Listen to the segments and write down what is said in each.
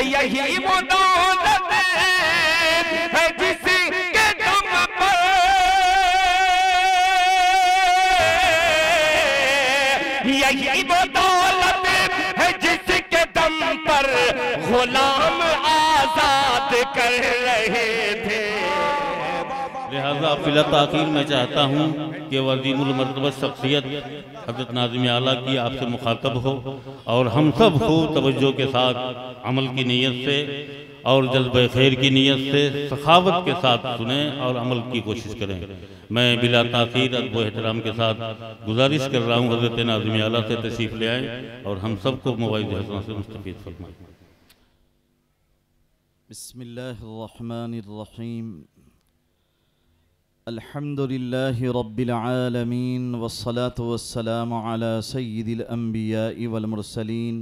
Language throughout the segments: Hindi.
कि यही वो दौलत है जिसके दम पर, यही वो दौलत है जिसके दम पर गुलाम आजाद कर रहे थे। लिहाजा फिल ताखीर मैं चाहता हूँ कि वज़ीमुल मर्तबा शख्सियत हज़रत नाज़िम आला की आपसे मुखातब हो और हम सब खूब तवज्जो के साथ अमल की नीयत से और जज्बे खैर की नीयत से सखावत के साथ सुने और अमल की कोशिश करें। मैं बिला ताखीर अदब व एहतराम के साथ गुजारिश कर रहा हूँ हज़रत नाज़िम आला से तशरीफ़ ले आएँ और हम सबको मवाइज़ हसनों से मुस्तफ़ीद फरमाएं। बिस्मिल्लाहिर्रहमानिर्रहीम। अल्हम्दुलिल्लाहि रब्बिल आलमीन वस्सलातु वस्सलामु अला सय्यिदिल अंबिया'i वल मुरसलीन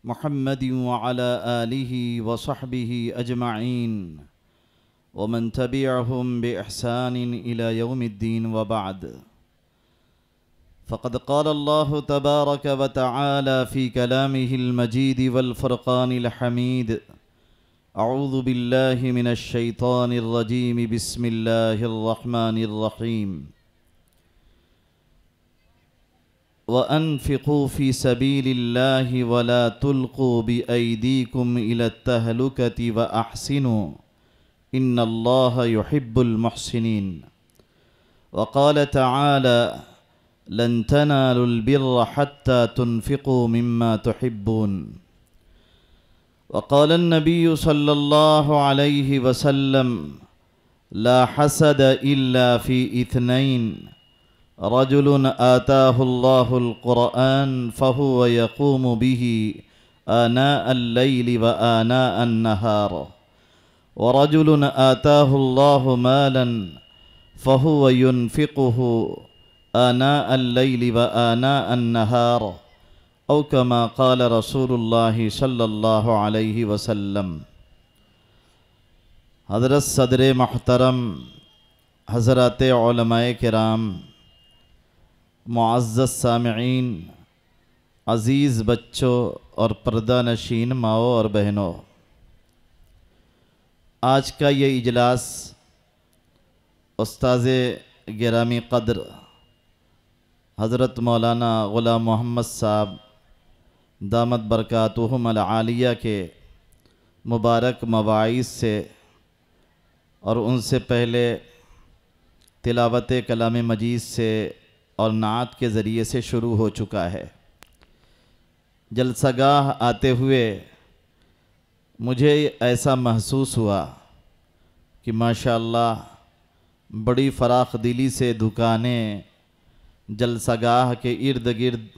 मुहम्मदिन व अला आलिहि व सहबिहि अजमईन व मन तबिअहुम बि इहसानिन इला यौमिद्दीन व बाद। फ़क़द क़ाल अल्लाहु तबारक व तआला फ़ी कलामिहिल मजीद वल फ़ुरक़ानिल हमीद। अऊज़ु बिल्लाहि मिनश शैतानिर रजीम। बिस्मिल्लाहिर रहमानिर रहीम। व अनफ़िक़ू फ़ी सबीलिल्लाहि व ला तुल्क़ू बिअयदीकुम इलत तहलुकति व अहसिनू इन्नल्लाहा युहिब्बुल मुहसिनीन। व क़ाल तआला लन तनालुल बिर्र हत्ता तुनफ़िक़ू मिम्मा तुहिब्बून। वक़ाल नबी सल्लल्लाहु अलैहि वसल्लम ला हसद इल्ला फ़ी इत्नैन रजुलन आताहुल्लाहुल क़ुरआन फ़हुव यक़ूमु बिही आनाअल लैलि व आनाअन नहार व रजुलन आताहुल्लाहु मालन फ़हुव युनफ़िक़ुहु आनाअल लैलि व आनाअन नहार औ कमा क़ाल रसूलुल्लाहि सल्लल्लाहु अलैहि वसल्लम। हज़रत सदर महतरम हज़रात उलमाए किराम, मुअज़्ज़ज़ सामिईन, अज़ीज़ बच्चों और पर्दा नशीन माओ और बहनों, आज का ये इजलास उस्ताज़े गिरामी क़द्र हज़रत मौलाना ग़ुलाम मोहम्मद साहब दामत बरकातुहुम अल आलिया के मुबारक मवाइज़ से और उनसे पहले तिलावत कलाम मजीद से और नात के ज़रिए से शुरू हो चुका है। जलसागाह आते हुए मुझे ऐसा महसूस हुआ कि माशाअल्लाह बड़ी फ़राख दिली से दुकानें जलसागाह के इर्द गिर्द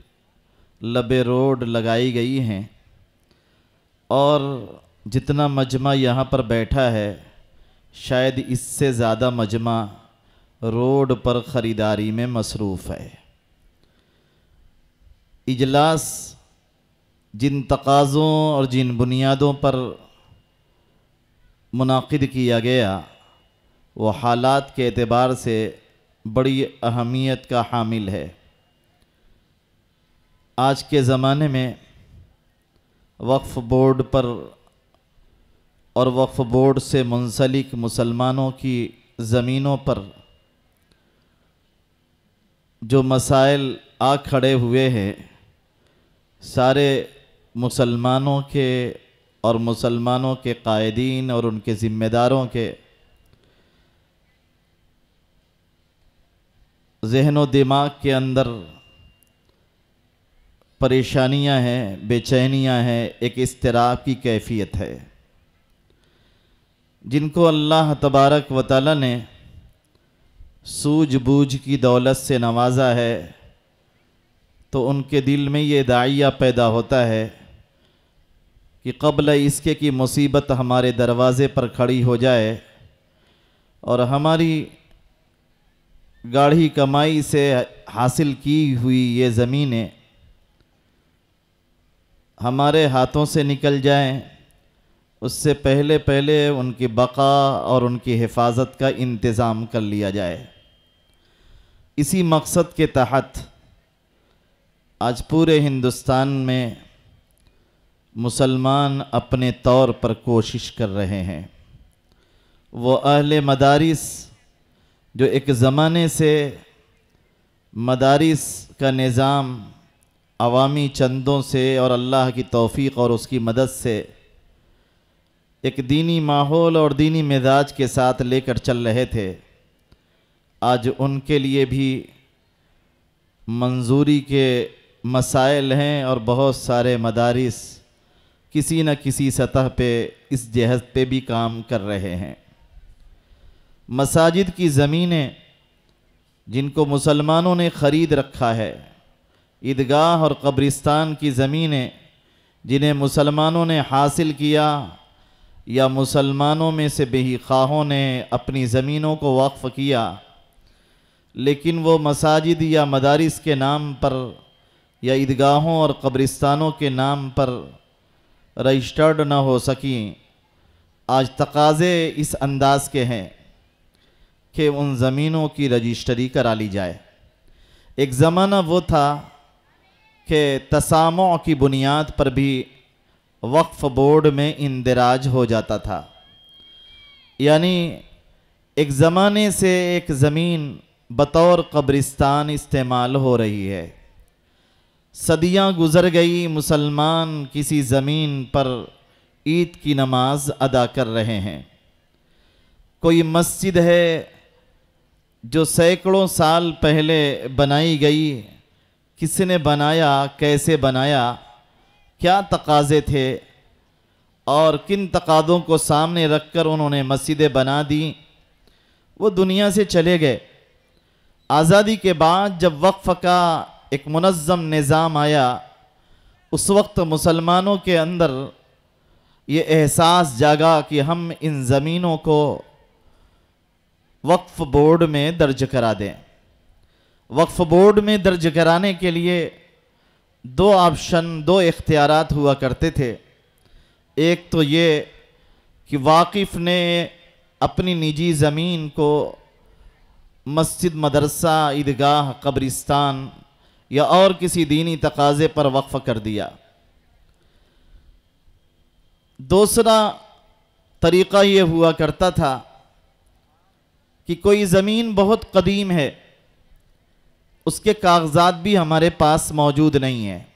लबे रोड लगाई गई हैं और जितना मजमा यहाँ पर बैठा है शायद इससे ज़्यादा मजमा रोड पर ख़रीदारी में मसरूफ़ है। इजलास जिन तकाज़ों और जिन बुनियादों पर मुनाक़िद किया गया वो हालात के एतबार से बड़ी अहमियत का हामिल है। आज के ज़माने में वक्फ़ बोर्ड पर और वक्फ़ बोर्ड से मुंसलिक मुसलमानों की ज़मीनों पर जो मसाइल आ खड़े हुए हैं, सारे मुसलमानों के और मुसलमानों के कायदीन और उनके ज़िम्मेदारों के ज़हन व दिमाग के अंदर परेशानियां हैं, बेचैनियां हैं, एक इज़्तिराब की कैफियत है। जिनको अल्लाह तबारक व तआला ने सूझबूझ की दौलत से नवाजा है तो उनके दिल में ये दाइया पैदा होता है कि क़ब्ल इसके कि मुसीबत हमारे दरवाज़े पर खड़ी हो जाए और हमारी गाढ़ी कमाई से हासिल की हुई ये ज़मीनें हमारे हाथों से निकल जाएं, उससे पहले पहले उनकी बका और उनकी हिफाजत का इंतज़ाम कर लिया जाए। इसी मकसद के तहत आज पूरे हिंदुस्तान में मुसलमान अपने तौर पर कोशिश कर रहे हैं। वो अहले मदारिस जो एक ज़माने से मदारिस का निज़ाम अवामी चंदों से और अल्लाह की तौफ़ीक़ और उसकी मदद से एक दीनी माहौल और दीनी मिजाज के साथ लेकर चल रहे थे, आज उनके लिए भी मंजूरी के मसाइल हैं और बहुत सारे मदारिस किसी न किसी सतह पे इस जहद पे भी काम कर रहे हैं। मसाजिद की ज़मीनें जिनको मुसलमानों ने ख़रीद रखा है, ईदगाह और कब्रिस्तान की ज़मीनें जिन्हें मुसलमानों ने हासिल किया या मुसलमानों में से बेहिखाहों ने अपनी ज़मीनों को वक्फ़ किया, लेकिन वो मसाजिद या मदारिस के नाम पर या ईदगाहों और कब्रिस्तानों के नाम पर रजिस्टर्ड न हो सकी। आज तकाज़े इस अंदाज़ के हैं कि उन ज़मीनों की रजिस्ट्री करा ली जाए। एक ज़माना वो था कि तसामुअ की बुनियाद पर भी वक्फ़ बोर्ड में इंदराज हो जाता था, यानी एक ज़माने से एक ज़मीन बतौर कब्रिस्तान इस्तेमाल हो रही है। सदियाँ गुज़र गई, मुसलमान किसी ज़मीन पर ईद की नमाज अदा कर रहे हैं। कोई मस्जिद है जो सैकड़ों साल पहले बनाई गई, किसने बनाया, कैसे बनाया, क्या तकाज़े थे और किन तकाज़ों को सामने रखकर उन्होंने मस्जिदें बना दी, वो दुनिया से चले गए। आज़ादी के बाद जब वक्फ़ का एक मुनज़्ज़म निज़ाम आया, उस वक्त मुसलमानों के अंदर ये एहसास जागा कि हम इन ज़मीनों को वक्फ़ बोर्ड में दर्ज करा दें। वक्फ़ बोर्ड में दर्ज कराने के लिए दो ऑप्शन, दो इख्तियारात हुआ करते थे। एक तो ये कि वाकिफ़ ने अपनी निजी ज़मीन को मस्जिद, मदरसा, ईदगाह, कब्रिस्तान या और किसी दीनी तकाज़े पर वक्फ़ कर दिया। दूसरा तरीक़ा ये हुआ करता था कि कोई ज़मीन बहुत कदीम है, उसके कागज़ात भी हमारे पास मौजूद नहीं है,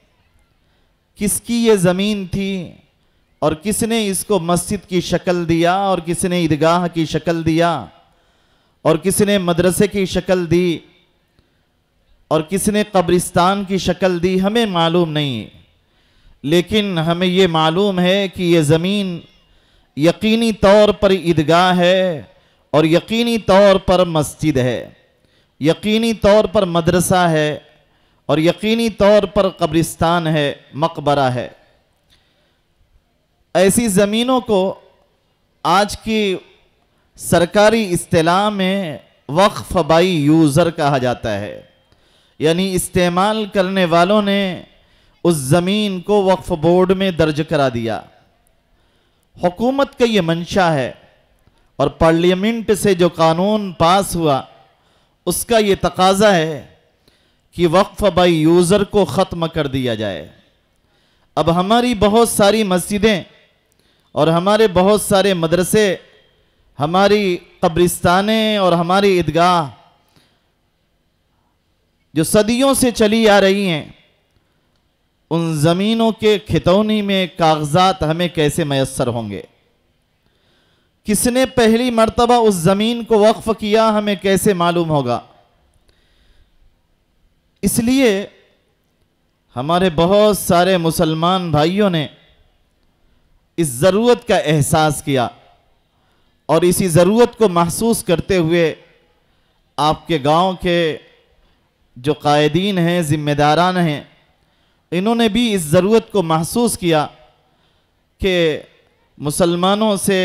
किसकी ये ज़मीन थी और किसने इसको मस्जिद की शक्ल दिया और किसने ईदगाह की शक्ल दिया और किसने मदरसे की शक्ल दी और किसने कब्रिस्तान की शक्ल दी, हमें मालूम नहीं। लेकिन हमें ये मालूम है कि ये ज़मीन यकीनी तौर पर ईदगाह है और यकीनी तौर पर मस्जिद है, यकीनी तौर पर मदरसा है और यकीनी तौर पर कब्रिस्तान है, मकबरा है। ऐसी ज़मीनों को आज की सरकारी इस्तिलाह में वक्फ़ बाई यूज़र कहा जाता है, यानी इस्तेमाल करने वालों ने उस ज़मीन को वक्फ़ बोर्ड में दर्ज करा दिया। हुकूमत का ये मंशा है और पार्लियामेंट से जो कानून पास हुआ उसका ये तकाज़ा है कि वक्फ़ बाई यूज़र को ख़त्म कर दिया जाए। अब हमारी बहुत सारी मस्जिदें और हमारे बहुत सारे मदरसे, हमारी कब्रिस्तानें और हमारी ईदगाह जो सदियों से चली आ रही हैं, उन ज़मीनों के खितौनी में कागज़ात हमें कैसे मैसर होंगे? किसने पहली मर्तबा उस ज़मीन को वक्फ़ किया, हमें कैसे मालूम होगा? इसलिए हमारे बहुत सारे मुसलमान भाइयों ने इस ज़रूरत का एहसास किया और इसी ज़रूरत को महसूस करते हुए आपके गांव के जो कायदीन हैं, ज़िम्मेदारान हैं, इन्होंने भी इस ज़रूरत को महसूस किया कि मुसलमानों से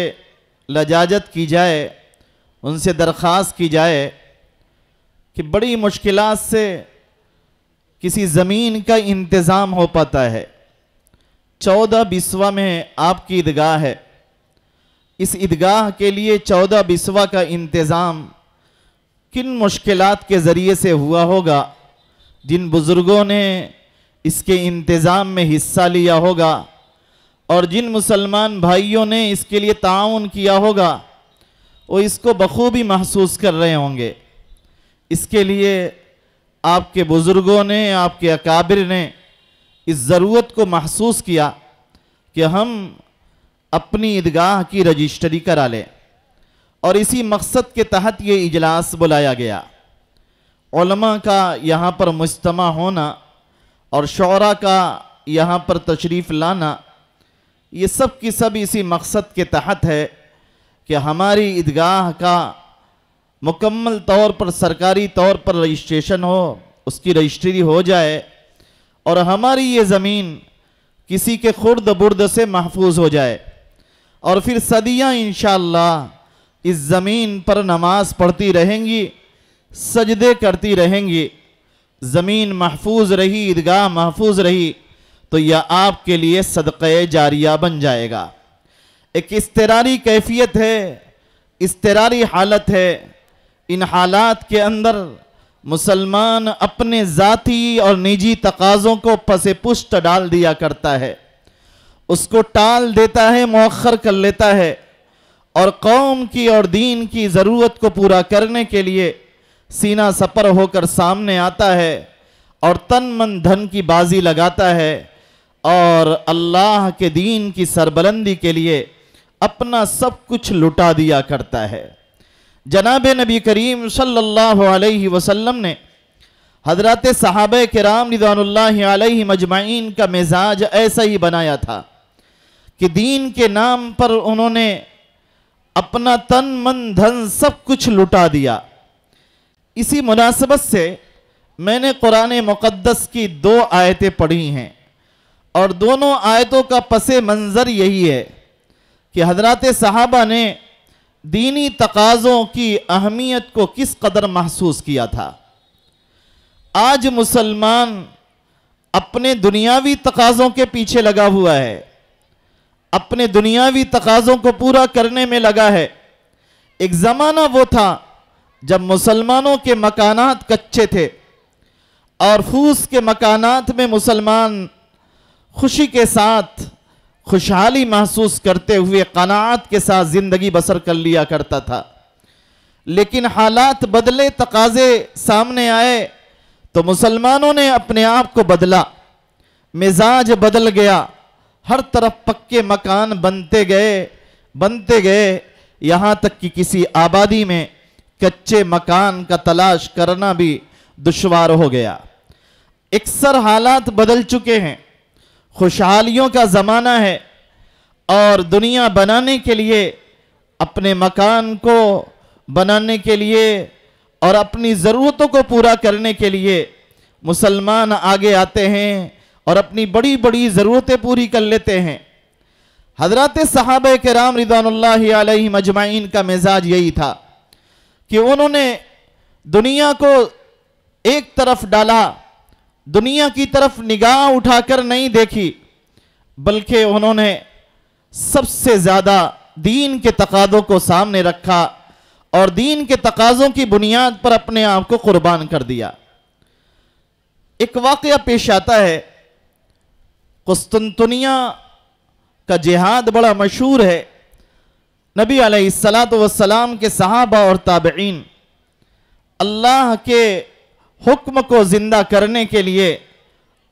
लजाजत की जाए, उनसे दरख्वास्त की जाए कि बड़ी मुश्किलात से किसी ज़मीन का इंतज़ाम हो पाता है। 14 बिस्वा में आपकी ईदगाह है, इस ईदगाह के लिए 14 बिस्वा का इंतज़ाम किन मुश्किलात के ज़रिए से हुआ होगा? जिन बुज़ुर्गों ने इसके इंतज़ाम में हिस्सा लिया होगा, और जिन मुसलमान भाइयों ने इसके लिए ताउन किया होगा वो इसको बखूबी महसूस कर रहे होंगे। इसके लिए आपके बुज़ुर्गों ने, आपके अकाबिर ने इस ज़रूरत को महसूस किया कि हम अपनी ईदगाह की रजिस्ट्री करा लें, और इसी मकसद के तहत ये इजलास बुलाया गया। उलमा का यहाँ पर मुज्तमा होना और शौरा का यहाँ पर तशरीफ़ लाना, ये सब की सब इसी मकसद के तहत है कि हमारी ईदगाह का मुकम्मल तौर पर सरकारी तौर पर रजिस्ट्रेशन हो, उसकी रजिस्ट्री हो जाए और हमारी ये ज़मीन किसी के खुर्द बुर्द से महफूज हो जाए, और फिर सदियाँ इंशाअल्लाह इस ज़मीन पर नमाज पढ़ती रहेंगी, सजदे करती रहेंगी। ज़मीन महफूज रही, ईदगाह महफूज रही तो यह आपके लिए सदक़े जारिया बन जाएगा। एक इस्तिरारी कैफियत है, इस्तिरारी हालत है। इन हालात के अंदर मुसलमान अपने ज़ाती और निजी तकाज़ों को पसे पुष्ट डाल दिया करता है, उसको टाल देता है, मौखर कर लेता है, और कौम की और दीन की ज़रूरत को पूरा करने के लिए सीना सपर होकर सामने आता है और तन मन धन की बाजी लगाता है और अल्लाह के दीन की सरबलंदी के लिए अपना सब कुछ लुटा दिया करता है। जनाब नबी करीम सल्लल्लाहु अलैहि वसल्लम ने हज़रत सहाबा किराम रिज़वानुल्लाहि अलैहिम अजमाइन का मिजाज ऐसा ही बनाया था कि दीन के नाम पर उन्होंने अपना तन मन धन सब कुछ लुटा दिया। इसी मुनासबत से मैंने कुरान मुक़द्दस की 2 आयतें पढ़ी हैं और दोनों आयतों का पसे मंज़र यही है कि हज़रत सहाबा ने दीनी तकाज़ों की अहमियत को किस कदर महसूस किया था। आज मुसलमान अपने दुनियावी तकाज़ों के पीछे लगा हुआ है, अपने दुनियावी तकाज़ों को पूरा करने में लगा है। एक ज़माना वो था जब मुसलमानों के मकानात कच्चे थे और फूस के मकानात में मुसलमान खुशी के साथ, खुशहाली महसूस करते हुए क़नाअत के साथ ज़िंदगी बसर कर लिया करता था। लेकिन हालात बदले, तकाज़े सामने आए तो मुसलमानों ने अपने आप को बदला, मिजाज बदल गया। हर तरफ पक्के मकान बनते गए, यहाँ तक कि किसी आबादी में कच्चे मकान का तलाश करना भी दुश्वार हो गया। अक्सर हालात बदल चुके हैं, खुशहालियों का ज़माना है और दुनिया बनाने के लिए, अपने मकान को बनाने के लिए और अपनी ज़रूरतों को पूरा करने के लिए मुसलमान आगे आते हैं और अपनी बड़ी बड़ी ज़रूरतें पूरी कर लेते हैं। हज़रत सहाबा किराम रिज़वानुल्लाहि अलैहिम अजमाइन का मिजाज यही था कि उन्होंने दुनिया को एक तरफ डाला, दुनिया की तरफ निगाह उठाकर नहीं देखी, बल्कि उन्होंने सबसे ज़्यादा दीन के तकाज़ों को सामने रखा और दीन के तकाज़ों की बुनियाद पर अपने आप को कुर्बान कर दिया। एक वाक़या पेश आता है, कुस्तुनतुनिया का जिहाद बड़ा मशहूर है। नबी अलैहिस्सलातु वस्सलाम के सहाबा और ताबईन अल्लाह के हुक्म को ज़िंदा करने के लिए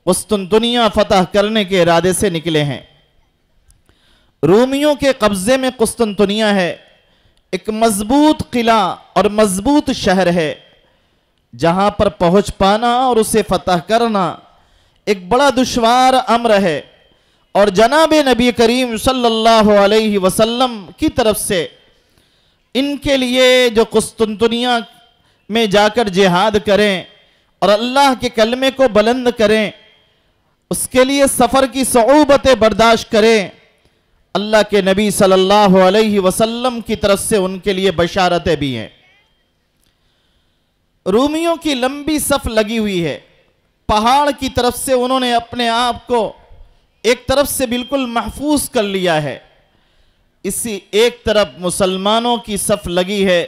कुस्तुनतुनिया फतह करने के इरादे से निकले हैं। रूमियों के कब्ज़े में कुस्तुनतुनिया है, एक मजबूत किला और मजबूत शहर है जहां पर पहुंच पाना और उसे फतह करना एक बड़ा दुश्वार अम्र है। और जनाब नबी करीम सल्लल्लाहु अलैहि वसल्लम की तरफ से इनके लिए जो कुस्तुनतुनिया में जाकर जिहाद करें और अल्लाह के कलमे को बुलंद करें, उसके लिए सफ़र की सऊबतें बर्दाश्त करें, अल्लाह के नबी सल्लल्लाहु अलैहि वसल्लम की तरफ से उनके लिए बशारतें भी हैं। रूमियों की लंबी सफ लगी हुई है, पहाड़ की तरफ से उन्होंने अपने आप को एक तरफ से बिल्कुल महफूज कर लिया है। इसी एक तरफ मुसलमानों की सफ लगी है,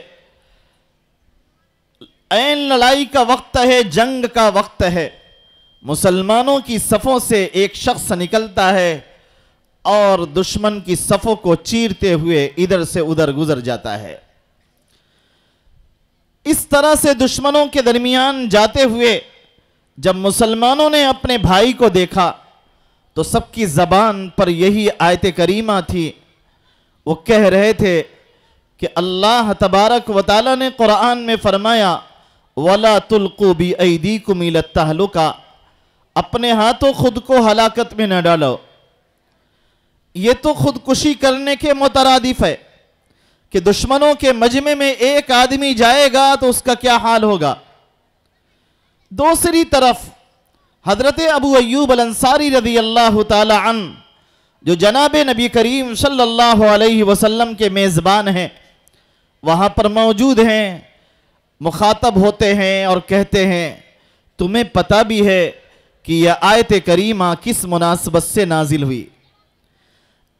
ऐन लड़ाई का वक्त है, जंग का वक्त है। मुसलमानों की सफ़ों से एक शख्स निकलता है और दुश्मन की सफ़ों को चीरते हुए इधर से उधर गुजर जाता है। इस तरह से दुश्मनों के दरमियान जाते हुए जब मुसलमानों ने अपने भाई को देखा तो सबकी ज़बान पर यही आयत करीमा थी। वो कह रहे थे कि अल्लाह तबारक व तआला ने कुरान में फरमाया, वला तुल्कू बि ऐदीकुम इला तहलुका, अपने हाथों खुद को हलाकत में न डालो। ये तो खुदकुशी करने के मुतरादिफ है कि दुश्मनों के मजमे में एक आदमी जाएगा तो उसका क्या हाल होगा। दूसरी तरफ हजरत अबू अय्यूब अल अंसारी रज़ी अल्लाह ताला अन्हु, जो जनाब नबी करीम सल्लल्लाहु अलैहि वसल्लम के मेज़बान हैं, वहाँ पर मौजूद हैं, मुखातब होते हैं और कहते हैं, तुम्हें पता भी है कि यह आयत करीमा किस मुनासबत से नाजिल हुई।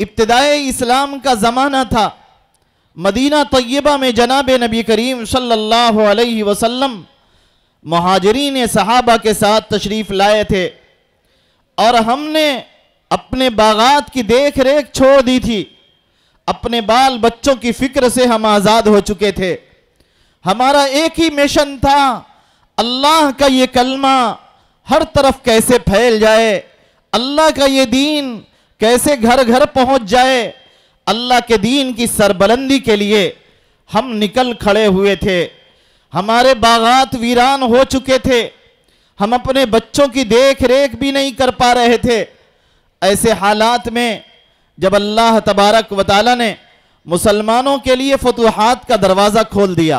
इब्तिदाए इस्लाम का ज़माना था। मदीना तय्यबा में जनाब नबी करीम सल्लल्लाहु अलैहि वसल्लम मुहाजिरीन सहाबा के साथ तशरीफ़ लाए थे और हमने अपने बागात की देख रेख छोड़ दी थी। अपने बाल बच्चों की फिक्र से हम आज़ाद हो चुके थे। हमारा एक ही मिशन था, अल्लाह का ये कलमा हर तरफ कैसे फैल जाए, अल्लाह का ये दीन कैसे घर घर पहुंच जाए। अल्लाह के दीन की सरबलंदी के लिए हम निकल खड़े हुए थे। हमारे बागात वीरान हो चुके थे, हम अपने बच्चों की देख रेख भी नहीं कर पा रहे थे। ऐसे हालात में जब अल्लाह तबारक व तआला ने मुसलमानों के लिए फतूहात का दरवाज़ा खोल दिया,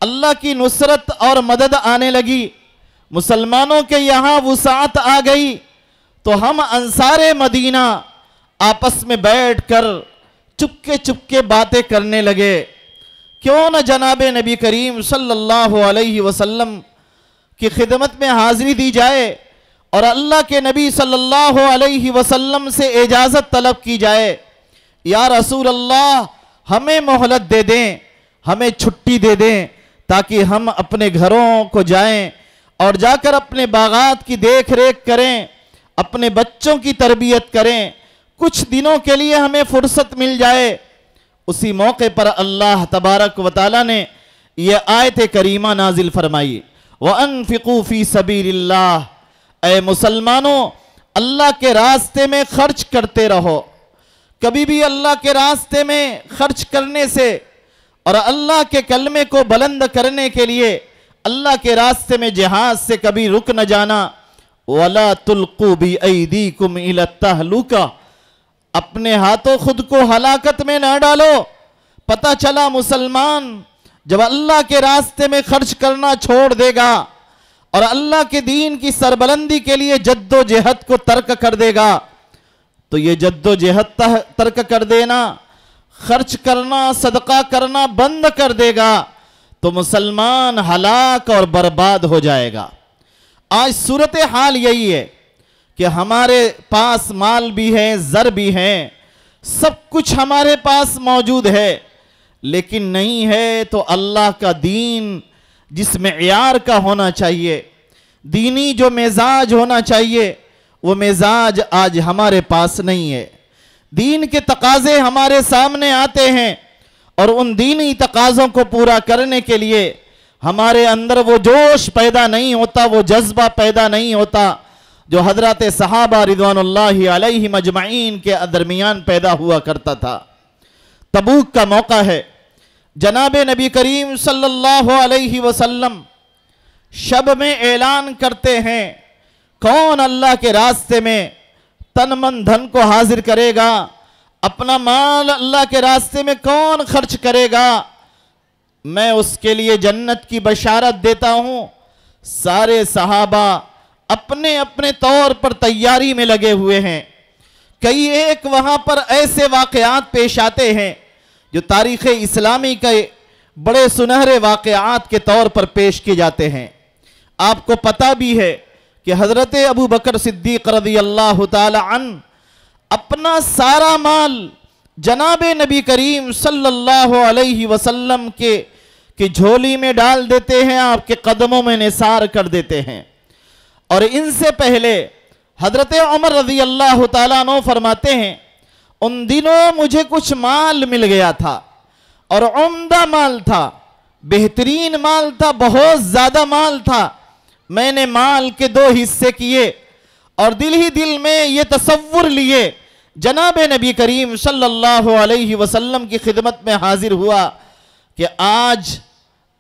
अल्लाह की नुसरत और मदद आने लगी, मुसलमानों के यहाँ वुसाअत आ गई, तो हम अंसारे मदीना आपस में बैठकर चुपके चुपके बातें करने लगे। क्यों न जनाब नबी करीम सल्लल्लाहु अलैहि वसल्लम की खिदमत में हाजिरी दी जाए और अल्लाह के नबी सल्लल्लाहु अलैहि वसल्लम से इजाज़त तलब की जाए, या रसूल अल्लाह हमें मोहलत दे दें, हमें छुट्टी दे दें ताकि हम अपने घरों को जाएं और जाकर अपने बागात की देख रेख करें, अपने बच्चों की तरबियत करें, कुछ दिनों के लिए हमें फुर्सत मिल जाए। उसी मौके पर अल्लाह तबारक व तआला ने यह आयत करीमा नाजिल फरमाई, व अनफिकू फी सबीलिल्लाह, ऐ मुसलमानों अल्लाह के रास्ते में खर्च करते रहो। कभी भी अल्लाह के रास्ते में खर्च करने से और अल्लाह के कलमे को बुलंद करने के लिए अल्लाह के रास्ते में जिहाद से कभी रुक न जाना। वला तुल्कू बि ऐदीकुम इला तहलुका, अपने हाथों खुद को हलाकत में न डालो। पता चला मुसलमान जब अल्लाह के रास्ते में खर्च करना छोड़ देगा और अल्लाह के दीन की सरबलंदी के लिए जद्दोजहद को तर्क कर देगा, तो ये जद्दोजहद तर्क कर देना, खर्च करना, सदका करना बंद कर देगा, तो मुसलमान हलाक और बर्बाद हो जाएगा। आज सूरत हाल यही है कि हमारे पास माल भी है, ज़र भी है, सब कुछ हमारे पास मौजूद है, लेकिन नहीं है तो अल्लाह का दीन जिस मेयार का होना चाहिए, दीनी जो मिजाज होना चाहिए, वो मिजाज आज हमारे पास नहीं है। दीन के तकाजे हमारे सामने आते हैं और उन दीनी तकाज़ों को पूरा करने के लिए हमारे अंदर वो जोश पैदा नहीं होता, वो जज्बा पैदा नहीं होता जो हजरत सहाबा रिज़वानुल्लाहि अलैहिम अजमईन के दरमियान पैदा हुआ करता था। तबूक का मौका है, जनाब नबी करीम सल्लल्लाहु अलैहि वसल्लम शब में ऐलान करते हैं, कौन अल्लाह के रास्ते में तन मन धन को हाजिर करेगा, अपना माल अल्लाह के रास्ते में कौन खर्च करेगा, मैं उसके लिए जन्नत की बशारत देता हूँ। सारे सहाबा अपने अपने तौर पर तैयारी में लगे हुए हैं। कई एक वहाँ पर ऐसे वाक़यात पेश आते हैं जो तारीख़ इस्लामी के बड़े सुनहरे वाक़यात के तौर पर पेश किए जाते हैं। आपको पता भी है कि हज़रत अबू बकर सिद्दीक़ रज़ियल्लाहु ताला अन्हु अपना सारा माल जनाब नबी करीम सल्लल्लाहु अलैहि वसल्लम के झोली में डाल देते हैं, आपके कदमों में निसार कर देते हैं। और इनसे पहले हजरत उमर रज़ी अल्लाह ताला अन्हु फरमाते हैं, उन दिनों मुझे कुछ माल मिल गया था और उम्दा माल था, बेहतरीन माल था, बहुत ज्यादा माल था। मैंने माल के 2 हिस्से किए और दिल ही दिल में ये तसव्वुर लिए, जनाब नबी करीम सल्लल्लाहु अलैहि वसल्लम की खिदमत में हाजिर हुआ कि आज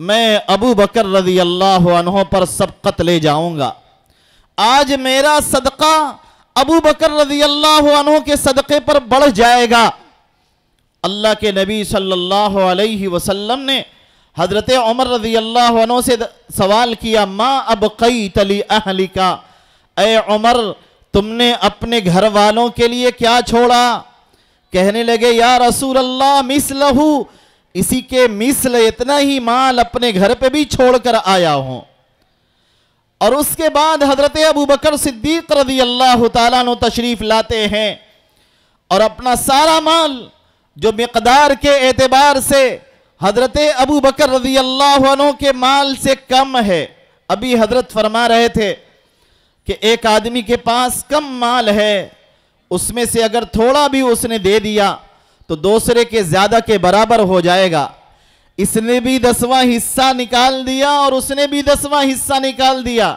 मैं अबू बकर रज़ी अल्लाह अन्हु पर सबकत ले जाऊंगा। आज मेरा सदका अबू बकर रज़ी अल्लाह अन्हु के सदक़े पर बढ़ जाएगा। अल्लाह के नबी सल्लल्लाहु अलैहि वसल्लम ने हजरत उमर रज़ी अल्लाह अन्हु से सवाल किया, माँ अबक़ैत ली अहलिका, ए उमर तुमने अपने घर वालों के लिए क्या छोड़ा? कहने लगे, या रसूल अल्लाह मिसलहू, इसी के मिसल इतना ही माल अपने घर पे भी छोड़कर आया हूं। और उसके बाद हजरत अबू बकर सिद्दीक रज़ी अल्लाह ताला अन्हु तशरीफ लाते हैं और अपना सारा माल जो मिक़दार के एतबार से हजरत अबू बकर रज़ी अल्लाह अन्हु के माल से कम है, अभी हजरत फरमा रहे थे कि एक आदमी के पास कम माल है, उसमें से अगर थोड़ा भी उसने दे दिया तो दूसरे के ज्यादा के बराबर हो जाएगा। इसने भी 10वां हिस्सा निकाल दिया और उसने भी 10वां हिस्सा निकाल दिया।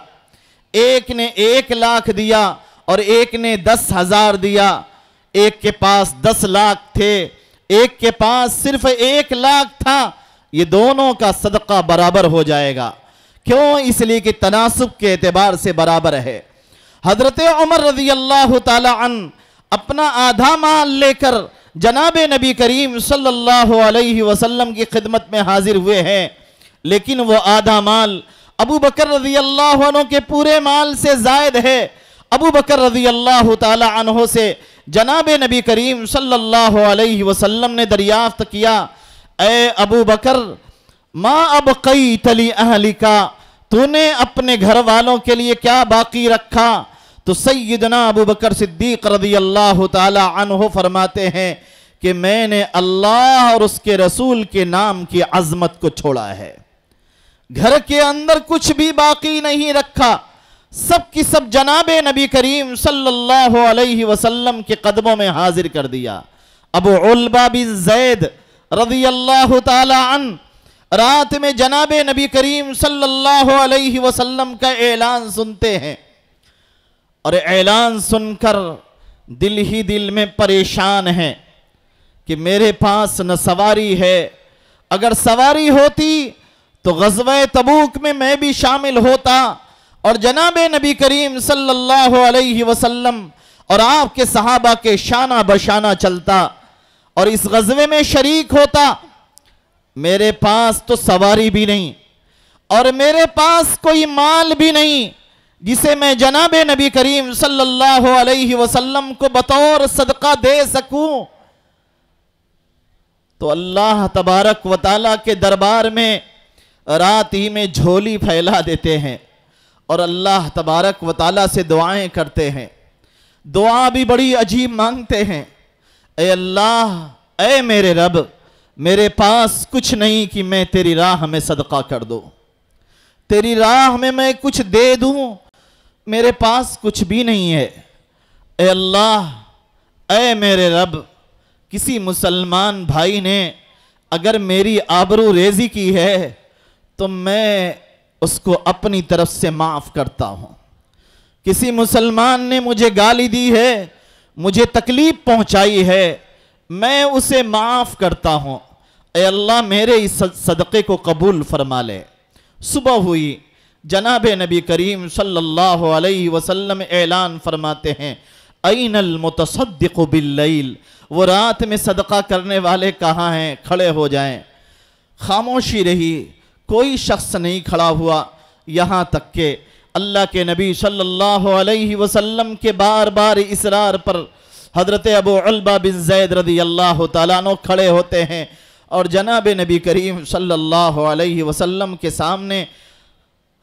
एक ने 1 लाख दिया और एक ने 10,000 दिया। एक के पास 10 लाख थे, एक के पास सिर्फ 1 लाख था। ये दोनों का सदका बराबर हो जाएगा। क्यों? इसलिए कि तनासुब के एतबार से बराबर है। हजरत उमर रज़ी अल्लाह ताला अन अपना आधा माल लेकर जनाब नबी करीम सल्लल्लाहु अलैहि वसल्लम की खिदमत में हाजिर हुए हैं, लेकिन वो आधा माल अबू बकर रज़ी अल्लाह अन्हु के पूरे माल से जायद है। अबू बकर रज़ी अल्लाह ताला अन्हु से जनाब नबी करीम सल्लल्लाहु अलैहि वसल्लम ने दरियाफ्त किया, ए अबू बकर मा अबक़ैत ली अहलिका, तूने अपने घर वालों के लिए क्या बाकी रखा? तो सैयदना अबू बकर सिद्दीक रज़ी अल्लाह ताला अन्हु फरमाते हैं कि मैंने अल्लाह और उसके रसूल के नाम की अज़मत को छोड़ा है। घर के अंदर कुछ भी बाकी नहीं रखा, सब की सब जनाब नबी करीम सल्लल्लाहु अलैहि वसल्लम के कदमों में हाजिर कर दिया। अबू उल्बा बिन ज़ैद रज़ी अल्लाह ताला अन रात में जनाब नबी करीम सल्लल्लाहु अलैहि वसल्लम का ऐलान सुनते हैं और ऐलान सुनकर दिल ही दिल में परेशान है कि मेरे पास न सवारी है, अगर सवारी होती तो ग़ज़वा तबूक में मैं भी शामिल होता और जनाब नबी करीम सल्लल्लाहु अलैहि वसल्लम और आपके सहाबा के शाना बशाना चलता और इस ग़ज़वे में शरीक होता। मेरे पास तो सवारी भी नहीं और मेरे पास कोई माल भी नहीं जिसे मैं जनाब नबी करीम सल्लल्लाहु अलैहि वसल्लम को बतौर सदका दे सकूं। तो अल्लाह तबारक व तआला के दरबार में रात ही में झोली फैला देते हैं और अल्लाह तबारक व तआला से दुआएं करते हैं। दुआ भी बड़ी अजीब मांगते हैं, ए अल्लाह, ए मेरे रब, मेरे पास कुछ नहीं कि मैं तेरी राह में सदका कर दूं, तेरी राह में मैं कुछ दे दूं, मेरे पास कुछ भी नहीं है। ए अल्लाह, ए मेरे रब, किसी मुसलमान भाई ने अगर मेरी आबरू रेजी की है तो मैं उसको अपनी तरफ से माफ़ करता हूँ। किसी मुसलमान ने मुझे गाली दी है, मुझे तकलीफ पहुँचाई है, मैं उसे माफ़ करता हूँ। ए अल्लाह, मेरे इस सदक़े को कबूल फरमा ले। सुबह हुई, जनाब नबी करीम सल्लल्लाहु अलैहि वसल्लम ऐलान फरमाते हैं, ऐनल मुतसद्दिक़ु बिल्लैल, वो रात में सदका करने वाले कहाँ हैं? खड़े हो जाएं। खामोशी रही, कोई शख्स नहीं खड़ा हुआ, यहाँ तक के अल्लाह के नबी सल्लल्लाहु अलैहि वसल्लम के बार बार इसरार पर हज़रत अबू उल्बा बिन ज़ैद रज़ी अल्लाह तआला अन्हु खड़े होते हैं और जनाब नबी करीम सल्लल्लाहु अलैहि वसल्लम के सामने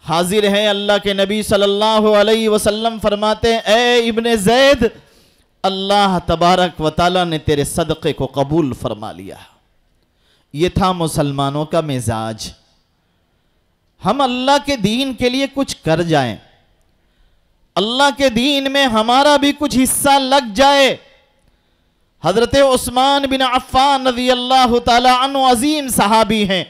हाजिर हैं। अल्लाह के नबी सल्लल्लाहु अलैहि वसल्लम फरमाते हैं, ए इब्ने ज़ैद, अल्लाह तबारक व तआला ने तेरे सदक़े को कबूल फरमा लिया। ये था मुसलमानों का मिजाज। हम अल्लाह के दीन के लिए कुछ कर जाएं अल्लाह के दीन में हमारा भी कुछ हिस्सा लग जाए। हजरत उस्मान बिन अफ़्फ़ान रज़ी अल्लाह ताला अन्हु अजीम सहाबी हैं।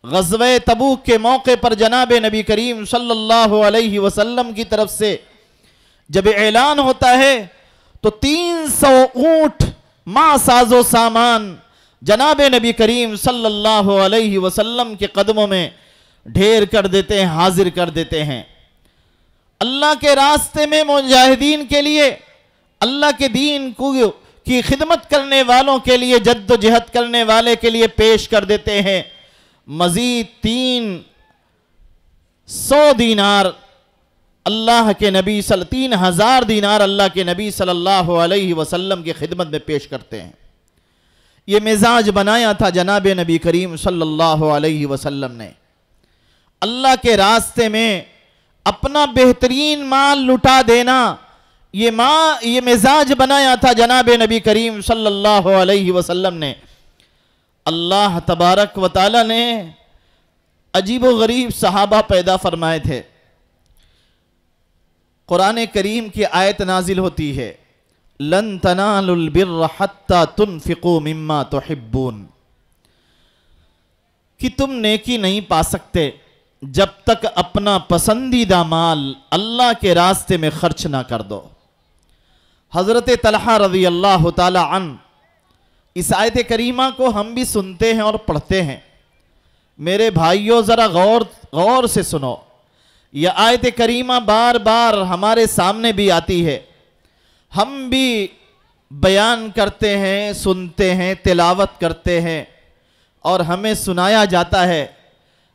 ग़ज़वे तबूक के मौके पर जनाब नबी करीम सल्लल्लाहु अलैहि वसल्लम की तरफ से जब ऐलान होता है तो 300 ऊंट मां साजो सामान जनाब नबी करीम सल्लल्लाहु अलैहि वसल्लम के कदमों में ढेर कर देते हैं, हाजिर कर देते हैं। अल्लाह के रास्ते में मुजाहिदीन के लिए, अल्लाह के दीन को की खिदमत करने वालों के लिए, जद्दोजहद करने वाले के लिए पेश कर देते हैं। मजीद 300 दीनार अल्लाह के नबी 3000 दीनार अल्लाह के नबी सल्लल्लाहु अलैहि वसल्लम की खिदमत में पेश करते हैं। ये मिजाज बनाया था जनाब नबी करीम सल्लल्लाहु अलैहि वसल्लम ने। अल्लाह के रास्ते में अपना बेहतरीन माल लुटा देना, ये मिजाज बनाया था जनाब नबी करीम सल्लल्लाहु अलैहि वसल्लम ने। अल्लाह तबारक व तआला ने अजीब व गरीब सहाबा पैदा फरमाए थे। कुरान करीम की आयत नाजिल होती है, लन तनालुल बिर्र हत्ता तुनफिकू मिम्मा तुहिब्बून, कि तुम नेकी नहीं पा सकते जब तक अपना पसंदीदा माल अल्लाह के रास्ते में खर्च ना कर दो। हजरत तलहा रज़ी अल्लाह ताला अन, इस आयत करीमा को हम भी सुनते हैं और पढ़ते हैं। मेरे भाइयों ज़रा गौर से सुनो, यह आयत करीमा बार बार हमारे सामने भी आती है, हम भी बयान करते हैं, सुनते हैं, तिलावत करते हैं और हमें सुनाया जाता है,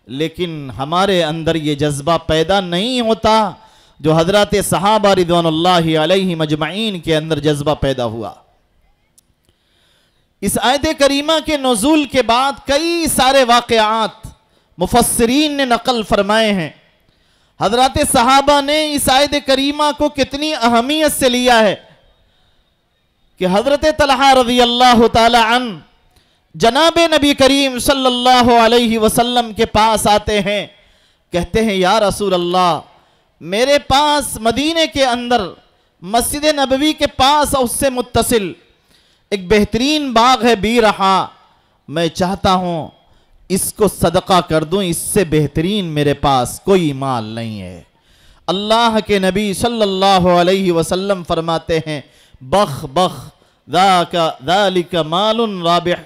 लेकिन हमारे अंदर ये जज्बा पैदा नहीं होता जो हजरत सहाबा रिज़वानुल्लाहि अलैहिम अजमईन के अंदर जज्बा पैदा हुआ। इस आयत करीमा के नुज़ूल के बाद कई सारे वाक़यात मुफस्सिरीन ने नकल फरमाए हैं। हजरत सहाबा ने इस आयत करीमा को कितनी अहमियत से लिया है कि हजरत तलहा रज़ी अल्लाह ताला अन्हु जनाब नबी करीम सल्लल्लाहु अलैहि वसल्लम के पास आते हैं, कहते हैं या रसूल अल्लाह, मेरे पास मदीने के अंदर मस्जिद नबवी के पास और उससे मुत्तसिल एक बेहतरीन बाग है बीरहा, मैं चाहता हूँ इसको सदका कर दूँ, इससे बेहतरीन मेरे पास कोई माल नहीं है। अल्लाह के नबी सल्लल्लाहु अलैहि वसल्लम फरमाते हैं बख बख ज़ालिका मालुन राबिह,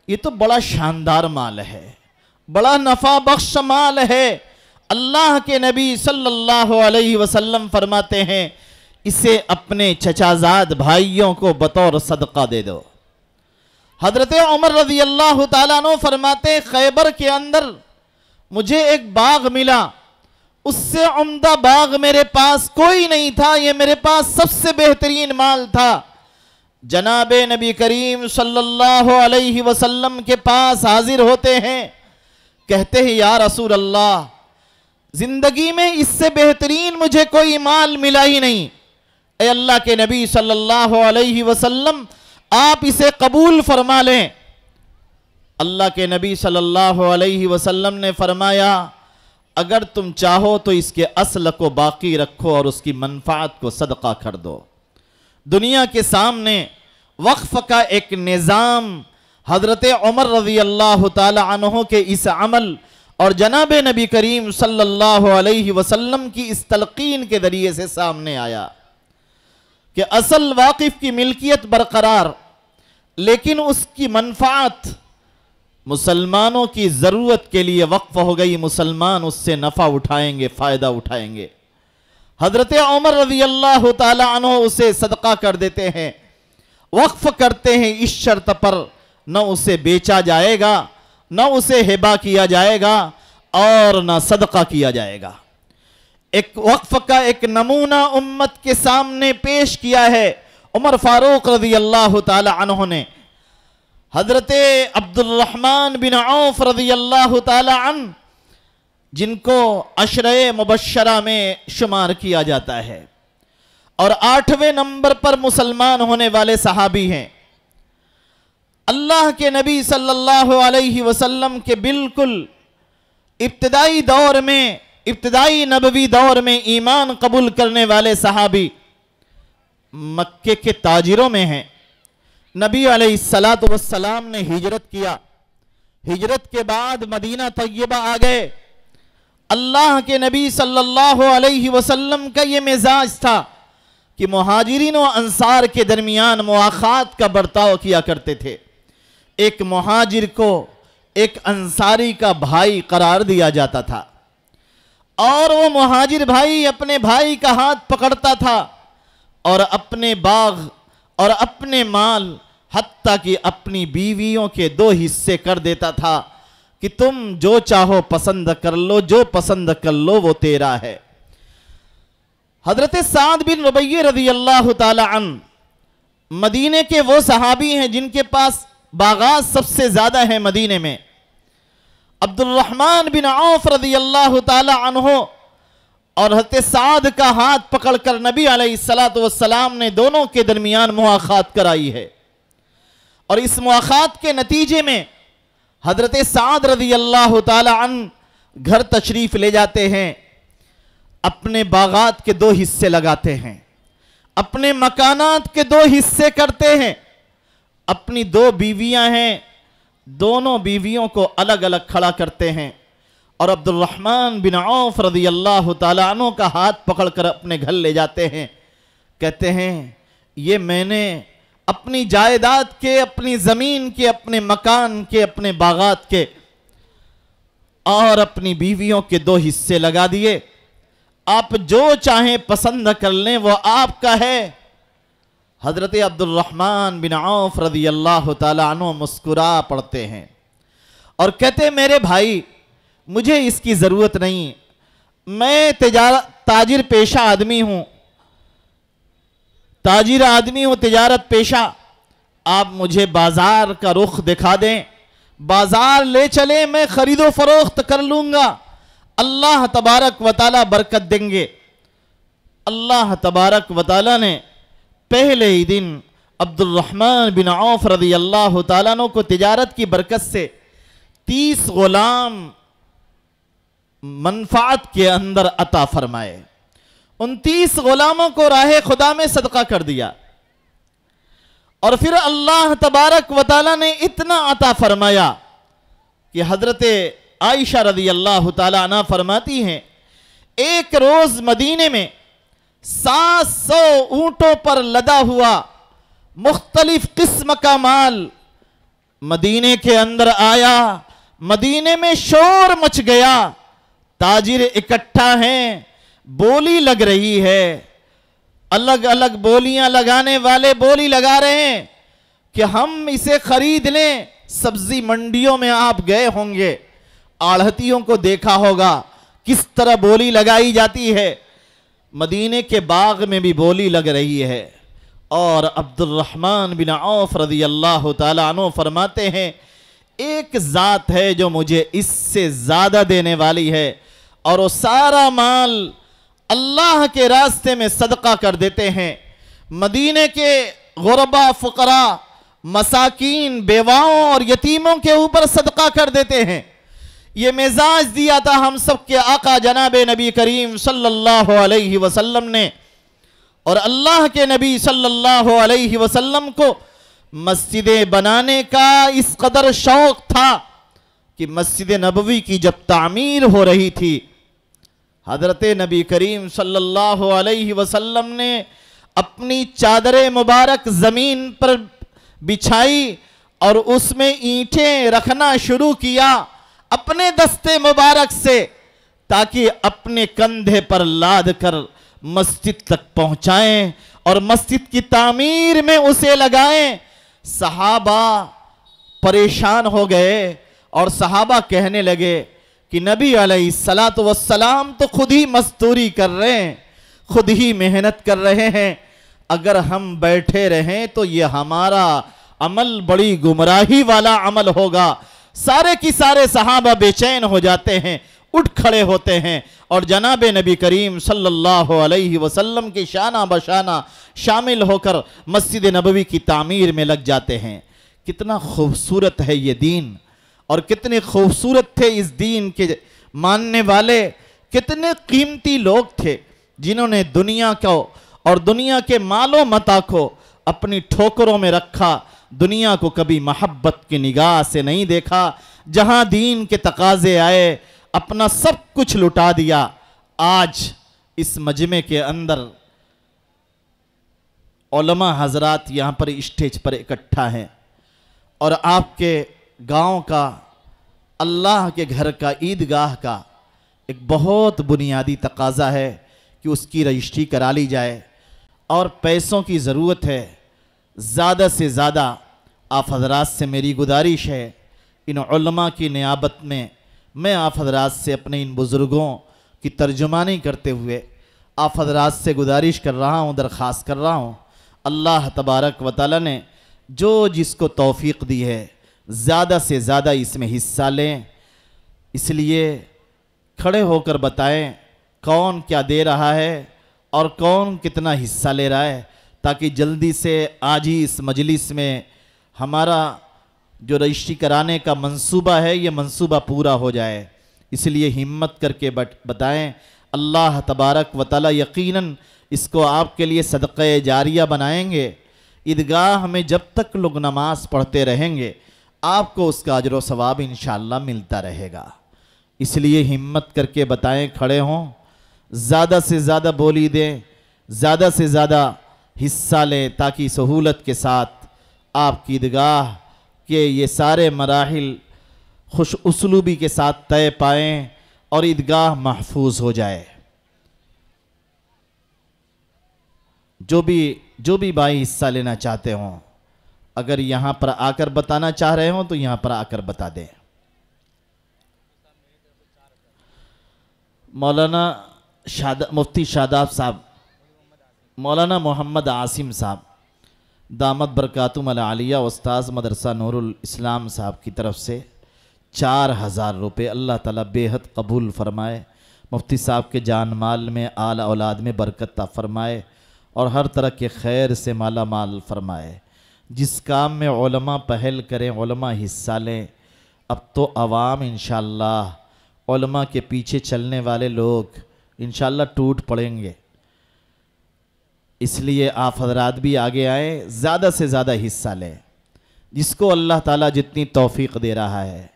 ये तो बड़ा शानदार माल है, बड़ा नफा बख्श माल है। अल्लाह के नबी सल्लल्लाहु अलैहि वसल्लम फरमाते हैं इसे अपने चचाजाद भाइयों को बतौर सदका दे दो। हजरत उमर रज़ी अल्लाह ताला अन्हु फरमाते खैबर के अंदर मुझे एक बाग मिला, उससे उम्दा बाग मेरे पास कोई नहीं था, ये मेरे पास सबसे बेहतरीन माल था। जनाब नबी करीम सल्लल्लाहु अलैहि वसल्लम के पास हाजिर होते हैं, कहते हैं या रसूल अल्लाह, जिंदगी में इससे बेहतरीन मुझे कोई माल मिला ही नहीं। ए अल्लाह के नबी सल्लल्लाहु अलैहि वसल्लम, आप इसे कबूल फरमा लें। अल्लाह के नबी सल्लल्लाहु अलैहि वसल्लम ने फरमाया अगर तुम चाहो तो इसके असल को बाकी रखो और उसकी मनफात को सदका कर दो। दुनिया के सामने वक्फ का एक निज़ाम हजरत उमर रज़ी अल्लाह ताला अन्हु के इस अमल और जनाब नबी करीम सल्लल्लाहु अलैहि वसल्लम की इस तलकीन के जरिए से सामने आया कि असल वाकिफ की मिल्कियत बरकरार, लेकिन उसकी मनफात मुसलमानों की ज़रूरत के लिए वक्फ हो गई, मुसलमान उससे नफ़ा उठाएंगे, फ़ायदा उठाएंगे। हजरत उमर रज़ी अल्लाह ताला अन्हु उसे सदका कर देते हैं, वक्फ करते हैं इस शर्त पर न उसे बेचा जाएगा, न उसे हिबा किया जाएगा और न सदका किया जाएगा। एक वक्फ का एक नमूना उम्मत के सामने पेश किया है उमर फारूक रज़ी अल्लाह ताला अन्हु ने। हजरत अब्दुर्रहमान बिन औफ रज़ी अल्लाह ताला अन्हु, जिनको अशरे मुबश्शरा में शुमार किया जाता है और 8वें नंबर पर मुसलमान होने वाले सहाबी हैं। अल्लाह के नबी सल्लल्लाहु अलैहि वसल्लम के बिल्कुल इब्तिदाई दौर में इब्तिदाई नबवी दौर में ईमान कबूल करने वाले सहाबी मक्के के ताजिरों में हैं। नबी अलैहिस्सलातु वस्सलाम ने हिजरत किया। हिजरत के बाद मदीना तैयबा आ गए। अल्लाह के नबी सल्लल्लाहु अलैहि वसल्लम का ये मिजाज था कि मुहाजिरीन और अंसार के दरमियान मुआखात का बर्ताव किया करते थे। एक मुहाजिर को एक अंसारी का भाई करार दिया जाता था और वो मुहाजिर भाई अपने भाई का हाथ पकड़ता था और अपने बाग और अपने माल हत्ता कि अपनी बीवियों के 2 हिस्से कर देता था कि तुम जो चाहो पसंद कर लो, जो पसंद कर लो वो तेरा है। हजरत साद बिन रुबैया रज़ी अल्लाह ताला अन्हु मदीने के वो सहाबी हैं जिनके पास बागात सबसे ज्यादा है मदीने में। अब्दुर्रहमान बिन औफ रज़ी अल्लाह ताला अन्हु और हज़रत साद का हाथ पकड़कर नबी अलैहिस्सलातु वस्सलाम ने दोनों के दरमियान मुआखात कराई है। और इस मुआखात के नतीजे में हजरत साद रज़ी अल्लाह ताला अन्हु घर तशरीफ ले जाते हैं, अपने बागात के 2 हिस्से लगाते हैं, अपने मकानात के 2 हिस्से करते हैं। अपनी 2 बीवियां हैं, दोनों बीवियों को अलग अलग खड़ा करते हैं और अब्दुर्रहमान बिन औफ रज़ी अल्लाह ताला अन्हु का हाथ पकड़कर अपने घर ले जाते हैं। कहते हैं ये मैंने अपनी जायदाद के, अपनी जमीन के, अपने मकान के, अपने बागात के और अपनी बीवियों के 2 हिस्से लगा दिए। आप जो चाहें पसंद कर लें वो आपका है। हजरत अब्दुर्रहमान बिन औफ रज़ी अल्लाह ताला अन्हु मुस्कुरा पड़ते हैं और कहते मेरे भाई मुझे इसकी जरूरत नहीं, मैं ताजिर पेशा आदमी हूं, ताजिर आदमी हूं, तिजारत पेशा। आप मुझे बाजार का रुख दिखा दें, बाजार ले चले, मैं खरीदो फरोख्त कर लूंगा, अल्लाह तबारक व तआला बरकत देंगे। अल्लाह तबारक व तआला ने पहले ही दिन अब्दुर्रहमान बिन औफ रज़ी अल्लाह ताला अन्हु को तिजारत की बरकत से 30 गुलाम मनफात के अंदर अता फरमाए। उन 30 गुलामों को राह खुदा में सदका कर दिया और फिर अल्लाह तबारक व तआला ने इतना अता फरमाया कि हजरत आयशा रज़ी अल्लाह ताला अन्हा फरमाती हैं एक रोज मदीने में 700 ऊंटों पर लदा हुआ मुख्तलिफ किस्म का माल मदीने के अंदर आया। मदीने में शोर मच गया, ताजिर इकट्ठा हैं, बोली लग रही है, अलग अलग बोलियां लगाने वाले बोली लगा रहे हैं कि हम इसे खरीद लें। सब्जी मंडियों में आप गए होंगे, आढ़तियों को देखा होगा किस तरह बोली लगाई जाती है। मदीने के बाग में भी बोली लग रही है और अब्दुर्रहमान बिन औफ रज़ी अल्लाह ताला अन्हु फरमाते हैं एक ज़ात है जो मुझे इससे ज़्यादा देने वाली है और वो सारा माल अल्लाह के रास्ते में सदका कर देते हैं। मदीने के गुरबा, फुकरा, मसाकीन, बेवाओं और यतीमों के ऊपर सदका कर देते हैं। ये मिजाज दिया था हम सब के आका जनाब नबी करीम सल्लल्लाहु अलैहि वसल्लम ने। और अल्लाह के नबी सल्लल्लाहु अलैहि वसल्लम को मस्जिदें बनाने का इस कदर शौक था कि मस्जिद नबवी की जब तामीर हो रही थी, हजरत नबी करीम सल्लल्लाहु अलैहि वसल्लम ने अपनी चादर मुबारक जमीन पर बिछाई और उसमें ईंटें रखना शुरू किया अपने दस्ते मुबारक से, ताकि अपने कंधे पर लाद कर मस्जिद तक पहुंचाएं और मस्जिद की तामीर में उसे लगाएं। सहाबा परेशान हो गए और सहाबा कहने लगे कि नबी अलैहिस्सलातु वस्सलाम तो खुद ही मजदूरी कर रहे हैं, खुद ही मेहनत कर रहे हैं, अगर हम बैठे रहें तो ये हमारा अमल बड़ी गुमराही वाला अमल होगा। सारे की सारे सहाबा बेचैन हो जाते हैं, उठ खड़े होते हैं और जनाब नबी करीम सल्लल्लाहु अलैहि वसल्लम की शाना बशाना शामिल होकर मस्जिद नबवी की तामीर में लग जाते हैं। कितना खूबसूरत है ये दीन और कितने खूबसूरत थे इस दीन के मानने वाले कितने कीमती लोग थे जिन्होंने दुनिया को और दुनिया के मालो मता को अपनी ठोकरों में रखा, दुनिया को कभी मोहब्बत की निगाह से नहीं देखा। जहां दीन के तकाजे आए अपना सब कुछ लुटा दिया। आज इस मजमे के अंदर उलमा हजरात यहाँ पर स्टेज पर इकट्ठा हैं और आपके गांव का, अल्लाह के घर का, ईदगाह का एक बहुत बुनियादी तकाजा है कि उसकी रजिस्ट्री करा ली जाए और पैसों की ज़रूरत है। ज़्यादा से ज़्यादा आप हजरात से मेरी गुजारिश है, इन उलमा की नियाबत में मैं आप हजरात से अपने इन बुज़ुर्गों की तर्जुमानी करते हुए आप हजरात से गुजारिश कर रहा हूँ, दरख्वास्त कर रहा हूँ, अल्लाह तबारक व तआला ने जो जिसको तौफीक दी है ज़्यादा से ज़्यादा इसमें हिस्सा लें। इसलिए खड़े होकर बताएं कौन क्या दे रहा है और कौन कितना हिस्सा ले रहा है, ताकि जल्दी से आज ही इस मजलिस में हमारा जो रजिस्ट्री कराने का मंसूबा है ये मंसूबा पूरा हो जाए। इसलिए हिम्मत करके बताएं। अल्लाह तबारक व तआला यकीनन इसको आपके लिए सदक़े जारिया बनाएंगे। ईदगाह में जब तक लोग नमाज पढ़ते रहेंगे आपको उसका अजर व सवाब इंशाअल्लाह मिलता रहेगा। इसलिए हिम्मत करके बताएं, खड़े हों, ज़्यादा से ज़्यादा बोली दें, ज़्यादा से ज़्यादा हिस्सा लें, ताकि सहूलत के साथ आपकी ईदगाह के ये सारे मराहिल खुश उसलूबी के साथ तय पाएँ और ईदगाह महफूज हो जाए। जो भी भाई हिस्सा लेना चाहते हों, अगर यहाँ पर आकर बताना चाह रहे हों तो यहाँ पर आकर बता दें। मौलाना मुफ्ती शादाब साहब, मौलाना मोहम्मद आसिम साहब दामद बरकातुम अल आलिया उस्ताद मदरसा नूरुल इस्लाम साहब की तरफ से 4000 रुपये अल्लाह ताला बेहद कबूल फरमाए। मुफ्ती साहब के जान माल में, आल औलाद में बरकत ता फरमाए और हर तरह के खैर से माला माल फरमाए। जिस काम में उलमा पहल करें, उलमा हिस्सा लें। अब तो अवाम इंशाअल्लाह उलमा के पीछे चलने वाले लोग इंशाअल्लाह टूट पड़ेंगे। इसलिए आप हजरात भी आगे आए, ज़्यादा से ज़्यादा हिस्सा लें। जिसको अल्लाह ताला जितनी तौफीक दे रहा है,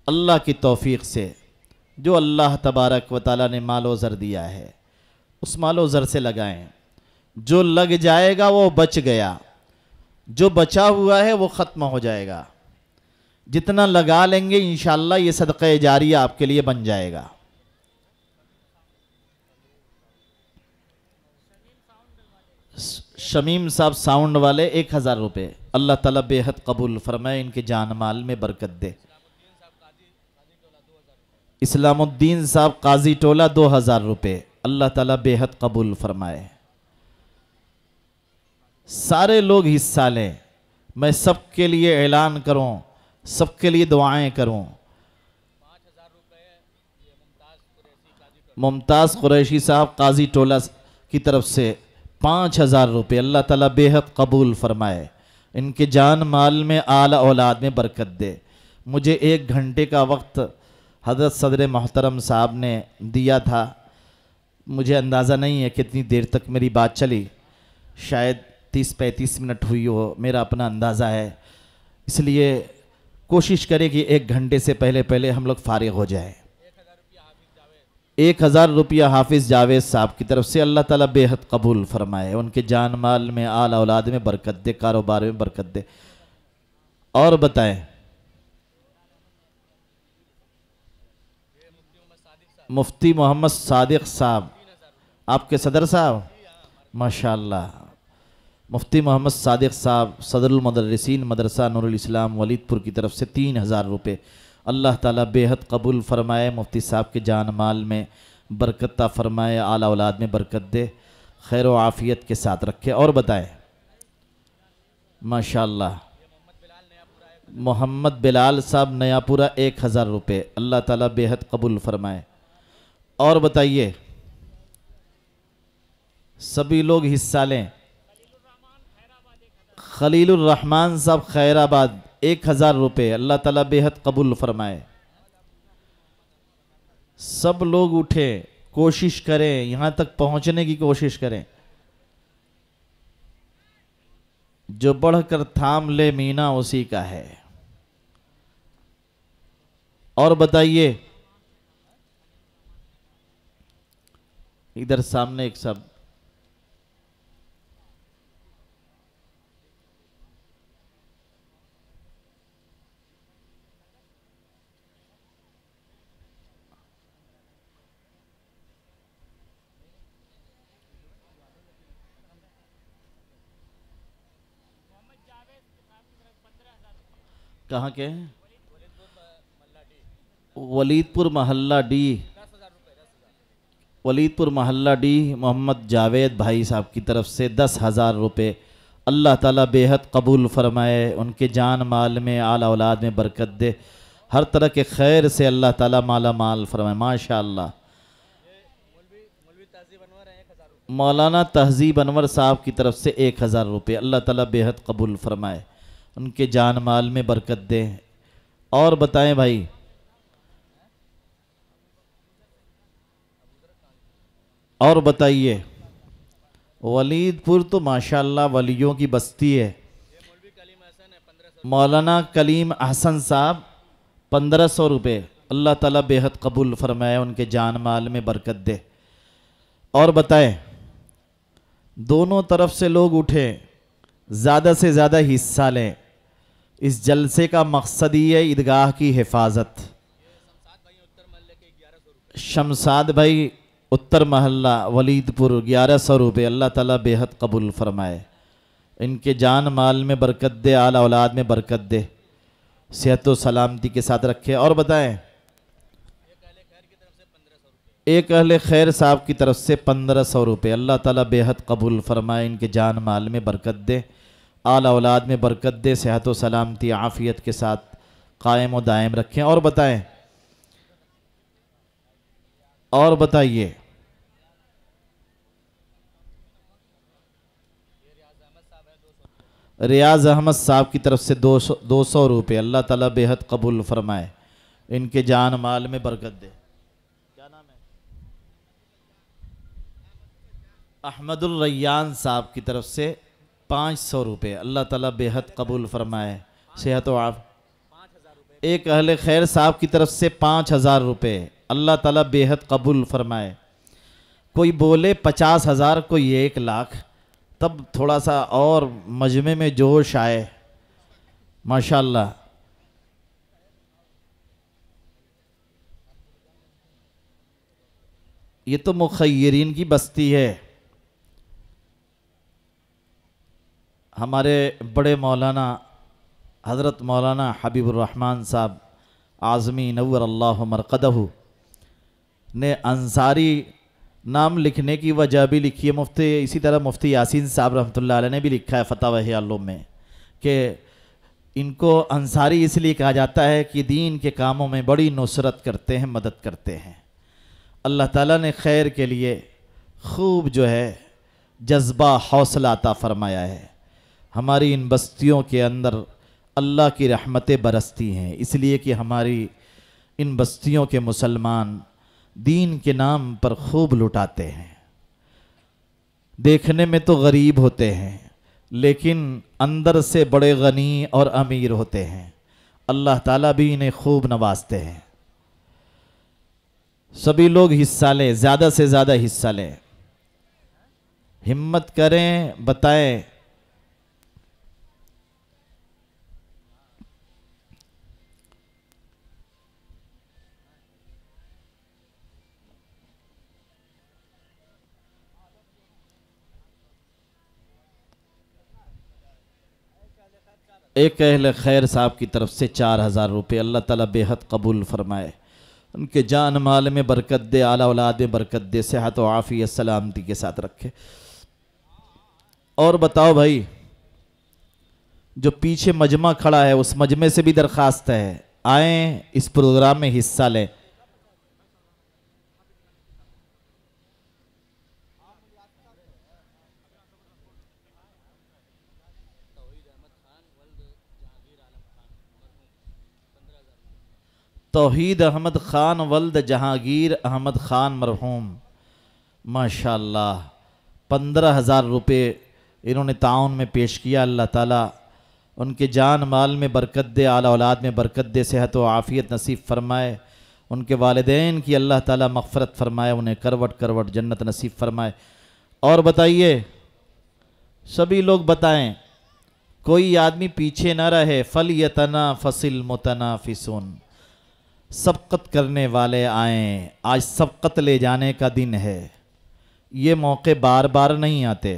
अल्लाह की तौफीक से जो अल्लाह तबारक व ताला ने मालो ज़र दिया है उस मालो ज़र से लगाएं। जो लग जाएगा वो बच गया, जो बचा हुआ है वो ख़त्म हो जाएगा। जितना लगा लेंगे इंशाअल्लाह ये सदक़े जारिया आपके लिए बन जाएगा। शमीम साहब साउंड वाले 1000 रुपये अल्लाह ताला बेहद कबूल फरमाए, इनके जान माल में बरकत दे। इस्लामुद्दीन साहब काजी टोला 2000 रुपये अल्लाह ताला बेहद कबूल फरमाए। सारे लोग हिस्सा लें। मैं सबके लिए ऐलान करूं, सबके लिए दुआएं करूं। मुमताज़ कुरैशी साहब काजी टोला की तरफ से 5000 रुपये अल्लाह ताला बेहद कबूल फरमाए, इनके जान माल में, आला औलाद में बरकत दे। मुझे 1 घंटे का वक्त हज़रत सदर मोहतरम साहब ने दिया था। मुझे अंदाज़ा नहीं है कितनी देर तक मेरी बात चली, शायद 30-35 मिनट हुई हो, मेरा अपना अंदाज़ा है। इसलिए कोशिश करें कि 1 घंटे से पहले हम लोग फारिग हो जाएं। 1000 रुपया हाफिज़ जावेद साहब की तरफ से अल्लाह ताला बेहद कबूल फरमाए, उनके जान माल में, आल औलाद में बरकत दे, कारोबार में बरकत दे। और बताएं, मुफ्ती मोहम्मद सादिक साहब आपके सदर साहब, माशाअल्लाह। मुफ्ती मोहम्मद सादिक साहब सदरुल मुदर्रिसीन मदरसा नूरुल इस्लाम वलीदपुर की तरफ से 3000 रुपये अल्लाह ताला बेहद कबूल फरमाए, मुफ्ती साहब के जान माल में बरकत ता फरमाए, आला औलाद में बरकत दे, खैर व आफ़ियत के साथ रखे। और बताएं, माशाअल्लाह। मोहम्मद बिलाल साहब नयापुरा 1000 रुपये अल्लाह ताला बेहद कबूल फरमाए। और बताइए, सभी लोग हिस्सा लें। खलीलुर रहमान साहब खैराबाद 1000 रुपये अल्लाह ताला बेहद कबूल फरमाए। सब लोग उठे, कोशिश करें, यहां तक पहुंचने की कोशिश करें। जो बढ़कर थाम ले मीना उसी का है। और बताइए, इधर सामने एक सब कहाँ के हैं? वलीदपुर मोहल्ला डी, वलीदपुर मोहल्ला डी मोहम्मद जावेद भाई साहब की तरफ से 10,000 रुपये। अल्लाह ताला बेहद कबूल फरमाए, उनके जान माल में, आल औलाद में बरकत दे, हर तरह के खैर से अल्लाह ताला माला माल फरमाए। माशाअल्लाह। मौलाना तहजीब अनवर साहब की तरफ से 1,000 रुपये। अल्लाह ताला बेहद कबूल फरमाए, उनके जान माल में बरकत दे। और बताएं भाई, और बताइए। वलीदपुर तो माशाअल्लाह वलियों की बस्ती है। मौलाना कलीम अहसन साहब 1,500 रुपये। अल्लाह ताला बेहद कबूल फरमाए, उनके जान माल में बरकत दे। और बताएं, दोनों तरफ से लोग उठे, ज़्यादा से ज़्यादा हिस्सा लें। इस जलसे का मकसद ही है ईदगाह की हिफाजत। शमसाद भाई उत्तर महल्ला वलीदपुर 1,100 रुपये। अल्लाह ताला बेहद कबूल फरमाए, इनके जान माल में बरकत दे, आल औलाद में बरकत दे, सेहत व सलामती के साथ रखे। और बताएं, एक अहले खैर साहब की तरफ से 1,500 रुपये। अल्लाह ताला बेहद कबूल फरमाए, इनके जान माल में बरकत दे, आल औलाद में बरकत दे, सेहत व सलामती आफ़ियत के साथ कायम व दायम रखें। और बताएं, और बताइए। रियाज अहमद साहब की तरफ से 200 रुपये। अल्लाह ताला बेहद कबूल फरमाए, इनके जान माल में बरकत दे। क्या नाम है? अहमदुल रैयान साहब की तरफ से 500 रुपये। अल्लाह ताला बेहद कबूल फरमाए, सेहत व आफ। एक अहले खैर साहब की तरफ से 5,000 रुपये। अल्लाह ताला बेहद कबूल फरमाए। कोई बोले 50,000, कोई 1,00,000, तब थोड़ा सा और मजमे में जोश आए। माशाअल्लाह। ये तो मुखय्यरीन की बस्ती है। हमारे बड़े मौलाना हज़रत मौलाना हबीबुर रहमान साहब आज़मी नव्वर अल्लाह मरक़दहू ने अंसारी नाम लिखने की वजह भी लिखी है। मुफ्ती, इसी तरह मुफ्ती यासीन साहब रहमतुल्लाह अलैह ने भी लिखा है फ़तवा आलूम में कि इनको अंसारी इसलिए कहा जाता है कि दीन के कामों में बड़ी नुसरत करते हैं, मदद करते हैं। अल्लाह ताला ने खैर के लिए खूब जो है जज्बा हौसला अता फरमाया है। हमारी इन बस्तियों के अंदर अल्लाह की रहमतें बरसती हैं, इसलिए कि हमारी इन बस्तियों के मुसलमान दीन के नाम पर खूब लुटाते हैं। देखने में तो गरीब होते हैं, लेकिन अंदर से बड़े गनी और अमीर होते हैं। अल्लाह ताला भी इन्हें खूब नवाजते हैं। सभी लोग हिस्सा लें, ज़्यादा से ज़्यादा हिस्सा लें, हिम्मत करें। बताएं, एक अहले खैर साहब की तरफ से 4,000 रुपये। अल्लाह ताला बेहद कबूल फरमाए, उनके जान माल में बरकत दे, आला औलाद में बरकत दे, सेहत व आफियत सलामती के साथ रखे। और बताओ भाई, जो पीछे मजमा खड़ा है उस मजमे से भी दरख्वास्त है, आए इस प्रोग्राम में हिस्सा लें। तौहीद अहमद ख़ान वल्द जहांगीर अहमद ख़ान मरहूम, माशाअल्लाह 15,000 रुपये इन्होंने ताउन में पेश किया। अल्लाह ताला उनके जान माल में बरकत दे, आला औलाद में बरकत दे, सेहत व आफ़ियत नसीब फरमाए। उनके वालिदैन की अल्लाह ताला मग़फ़िरत फरमाए, उन्हें करवट करवट जन्नत नसीब फरमाए। और बताइए, सभी लोग बताएं, कोई आदमी पीछे न रहे। फल यतना फसिल मुतनाफिसून, सबकत करने वाले आएँ। आज सबकत ले जाने का दिन है। ये मौके बार बार नहीं आते।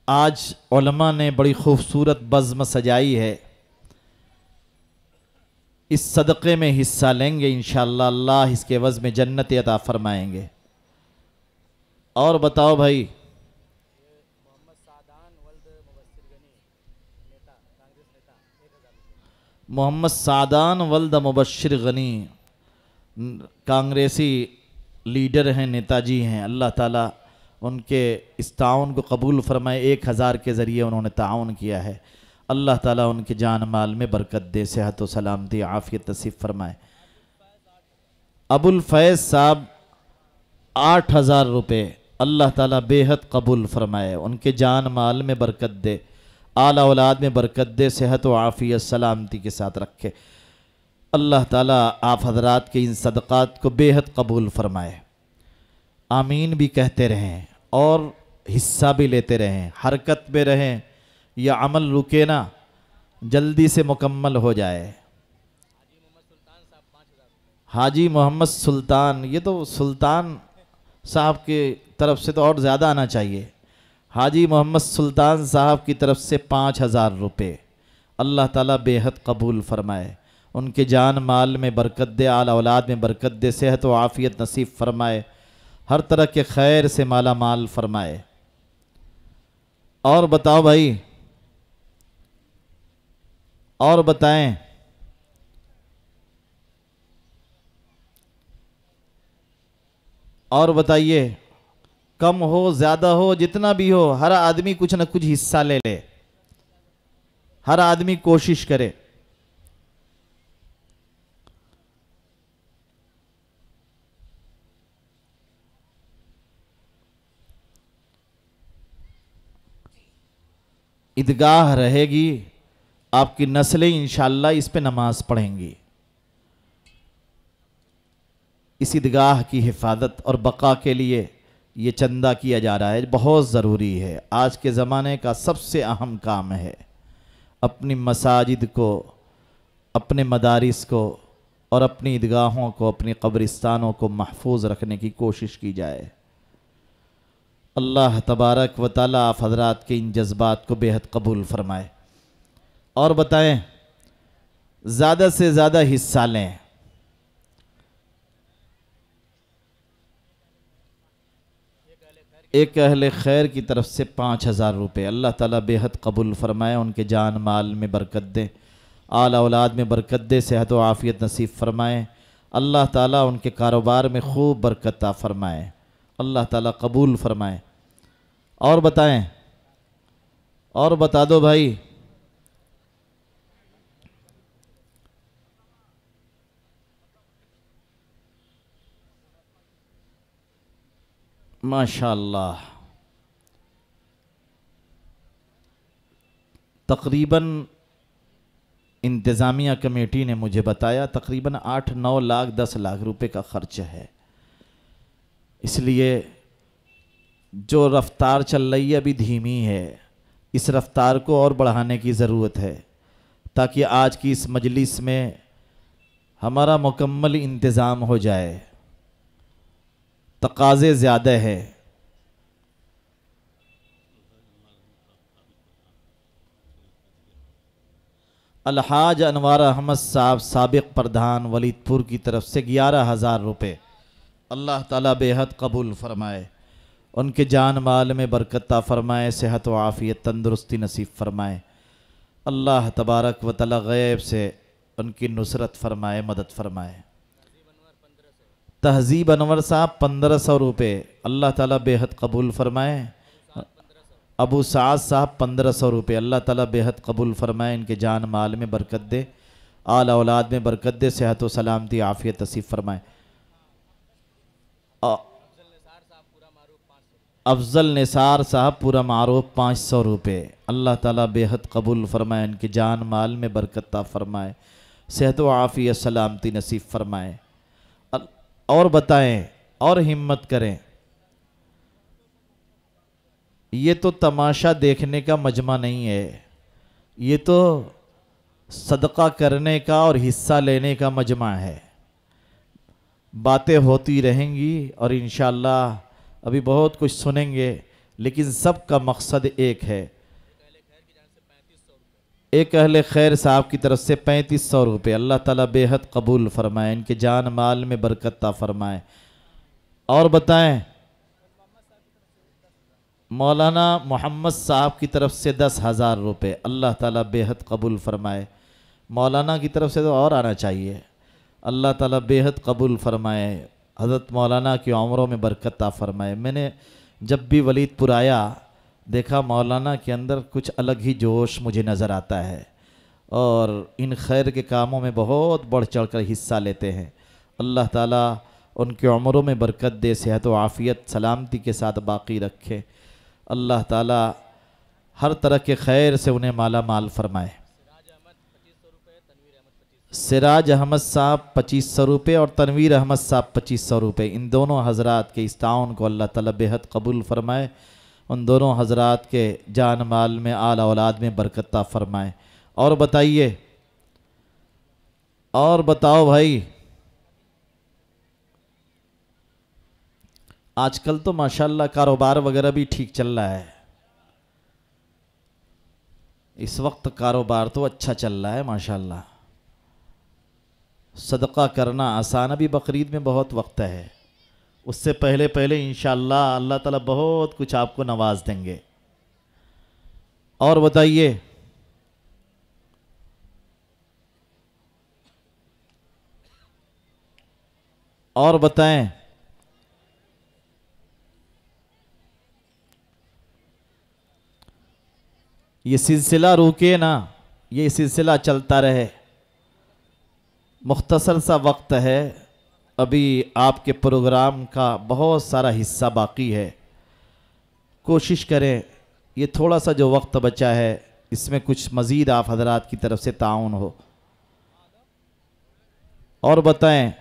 आज उलमा ने बड़ी खूबसूरत बज़्म सजाई है। इस सदक़े में हिस्सा लेंगे इंशाअल्लाह, अल्लाह इसके एवज़ में जन्नत अता फरमाएंगे। और बताओ भाई, मोहम्मद सादान वल्द मुबश्शिर गनी कांग्रेसी लीडर हैं, नेताजी हैं। अल्लाह ताला उनके इस ताउन को कबूल फरमाए। 1000 के ज़रिए उन्होंने ताउन किया है। अल्लाह ताला उनके जान माल में बरकत दे, सेहत व सलामती आफ़ियत नसीब फरमाए। अबुल फैज़ साहब 8,000 रुपये अल्लाह ताला बेहद कबूल फरमाए। उनके जान माल में बरकत दे, आला औलाद में बरकत दे, सेहत व आफ़ियत सलामती के साथ रखे। अल्लाह ताला आप हज़रात के इन सदक़ात को बेहद कबूल फरमाए। आमीन भी कहते रहें और हिस्सा भी लेते रहें। हरकत में रहें, यह अमल रुके ना, जल्दी से मुकम्मल हो जाए। हाजी मोहम्मद सुल्तान, ये तो सुल्तान साहब की तरफ से तो और ज़्यादा आना चाहिए। हाजी मोहम्मद सुल्तान साहब की तरफ से 5,000 रुपये अल्लाह ताला बेहद कबूल फरमाए। उनके जान माल में बरकत दे, आला औलाद में बरकत दे, सेहत व आफ़ियत नसीब फरमाए, हर तरह के खैर से माला माल फरमाए। और बताओ भाई, और बताएं, और बताइए, कम हो ज़्यादा हो जितना भी हो, हर आदमी कुछ न कुछ हिस्सा ले ले, हर आदमी कोशिश करे। ईदगाह रहेगी, आपकी नस्लें इंशाअल्लाह इस पे नमाज पढ़ेंगी। इस ईदगाह की हिफाजत और बका के लिए ये चंदा किया जा रहा है, बहुत ज़रूरी है। आज के ज़माने का सबसे अहम काम है अपनी मसाजिद को, अपने मदारिस को और अपनी ईदगाहों को, अपनी कब्रिस्तानों को महफूज रखने की कोशिश की जाए। अल्लाह तबारक व तआला आप हज़रात के इन जज्बात को बेहद कबूल फरमाए। और बताएं, ज़्यादा से ज़्यादा हिस्सा लें। एक अहले खैर की तरफ से 5,000 रुपये अल्लाह ताला बेहद कबूल फरमाए। उनके जान माल में बरकत दे, आला औलाद में बरकत दे, सेहत व आफ़ियत नसीब फरमाए। अल्लाह ताला उनके कारोबार में खूब बरकत ता फरमाए। अल्लाह ताला कबूल फरमाए। और बताएं, और बता दो भाई, माशाअल्लाह तकरीबन इंतज़ामिया कमेटी ने मुझे बताया तकरीबन 8-9 लाख 10 लाख रुपए का खर्च है। इसलिए जो रफ्तार चल रही है अभी धीमी है, इस रफ्तार को और बढ़ाने की ज़रूरत है ताकि आज की इस मजलिस में हमारा मुकम्मल इंतज़ाम हो जाए। तकाज़े ज़्यादा है। अलहाज अनवार अहमद साहब साबिक प्रधान वलीदपुर की तरफ से 11,000 रुपये अल्लाह ताला बेहद कबूल फरमाए। उनके जान माल में बरकत ता फरमाए, सेहत व आफ़ियत तंदुरुस्ती नसीब फरमाए। अल्लाह तबारक व तआला गैब से उनकी नुसरत फरमाए, मदद फरमाए। तहजीब अनवर साहब 1500 रुपये अल्लाह ताला बेहद कबूल फरमाए। अबू साद साहब 1500 रुपये अल्लाह ताला बेहद कबूल फरमाए। इनके जान माल में बरकत दे, आल औलाद में बरकत दे, सेहत व सलामती आफ़ियत नसीब फरमाए। अफजल निसार साहब पूरा मारूफ 500 रुपये। अल्लाह ताला बेहद कबूल फरमाए, इनके जान माल में बरकत फरमाए, सेहत व आफ़ियत सलामती नसीब फरमाए। और बताएं और हिम्मत करें। ये तो तमाशा देखने का मजमा नहीं है, ये तो सदका करने का और हिस्सा लेने का मजमा है। बातें होती रहेंगी और इंशाअल्लाह अभी बहुत कुछ सुनेंगे, लेकिन सबका मकसद एक है। एक अहले खैर साहब की तरफ से 3500 रुपये। अल्लाह ताला बेहद कबूल फरमाए, इनके जान माल में बरकत फरमाए। और बताएं मौलाना मोहम्मद साहब की तरफ से 10,000 रुपये। अल्लाह ताला बेहद कबूल फरमाए। मौलाना की तरफ से तो और आना चाहिए। अल्लाह ताला बेहद कबूल फरमाए, हज़रत मौलाना की उम्रों में बरकत फरमाए। मैंने जब भी वलीदपुर आया देखा मौलाना के अंदर कुछ अलग ही जोश मुझे नज़र आता है और इन खैर के कामों में बहुत बढ़ चढ़ कर हिस्सा लेते हैं। अल्लाह ताला उनके उम्रों में बरकत दे, सेहत व आफ़ियत सलामती के साथ बाकी रखे। अल्लाह ताला हर तरह के खैर से उन्हें माला माल फरमाए। सिराज अहमद साहब 2500 रुपये और तनवीर अहमद साहब 2500 रुपये। इन दोनों हजरात के इस ताउन को अल्लाह ताला बेहद कबूल फरमाए, उन दोनों हजरात के जान माल में आल औलाद में बरकत फरमाए। और बताइए, और बताओ भाई, आजकल तो माशाल्लाह कारोबार वगैरह भी ठीक चल रहा है। इस वक्त कारोबार तो अच्छा चल रहा है माशाल्लाह। सदका करना आसान, अभी बकरीद में बहुत वक्त है, उससे पहले पहले इंशाअल्लाह अल्लाह ताला बहुत कुछ आपको नवाज देंगे। और बताइए, और बताएं, ये सिलसिला रुके ना, ये सिलसिला चलता रहे। मुख्तसर सा वक्त है, अभी आपके प्रोग्राम का बहुत सारा हिस्सा बाकी है। कोशिश करें ये थोड़ा सा जो वक्त बचा है इसमें कुछ मज़ीद आप हजरात की तरफ से ताउन हो। और बताएं,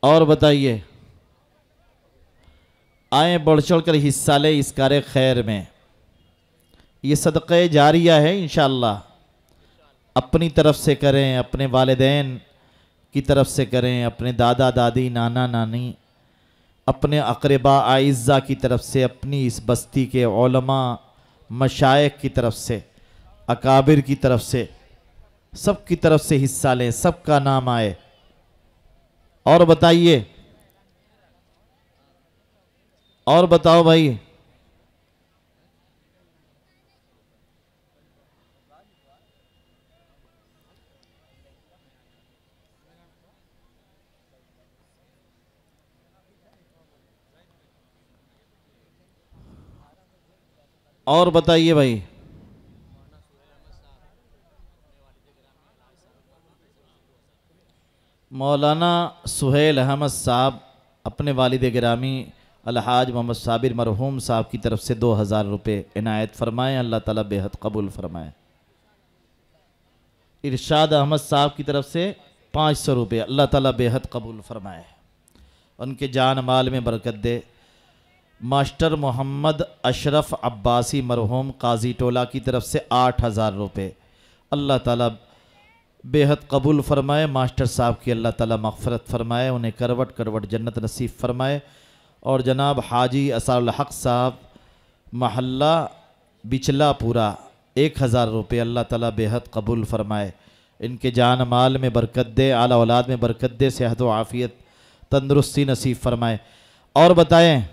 और बताइए, आए बढ़ चढ़ कर हिस्सा ले इस कार्य खैर में। ये सदक़े जारिया है, इंशाअल्लाह अपनी तरफ से करें, अपने वालिदैन की तरफ से करें, अपने दादा दादी नाना नानी, अपने अक़रबा आइज़्ज़ा की तरफ से, अपनी इस बस्ती के उलमा मशाइख की तरफ से, अकाबिर की तरफ से, सब की तरफ से हिस्सा लें, सबका नाम आए। और बताइए, और बताओ भाई, और बताइए भाई, मौलाना सुहेल अहमद साहब अपने वालिद गिरामी अलहाज मोहम्मद साबिर मरहूम साहब की तरफ से 2000 रुपये इनायत फरमाएँ। अल्लाह ताला बेहद कबूल फरमाए। इरशाद अहमद साहब की तरफ से 500 रुपये। अल्लाह ताला बेहद कबूल फरमाए, उनके जान माल में बरकत दे। मास्टर मोहम्मद अशरफ अब्बासी मरहूम काजी टोला की तरफ से 8000 रुपये। अल्लाह ताला बेहद कबूल फरमाए। मास्टर साहब की अल्लाह ताला मग़फ़िरत फरमाए, उन्हें करवट करवट जन्नत नसीब फरमाए। और जनाब हाजी असारुल हक़ साहब महल्ला बिचला पूरा 1000 रुपये। अल्लाह ताला बेहद कबूल फरमाए, इनके जान माल में बरकत दे, आला औलाद में बरकत दे, सेहत व आफ़ियत तंदुरुस्ती नसीब फरमाए। और बताएं,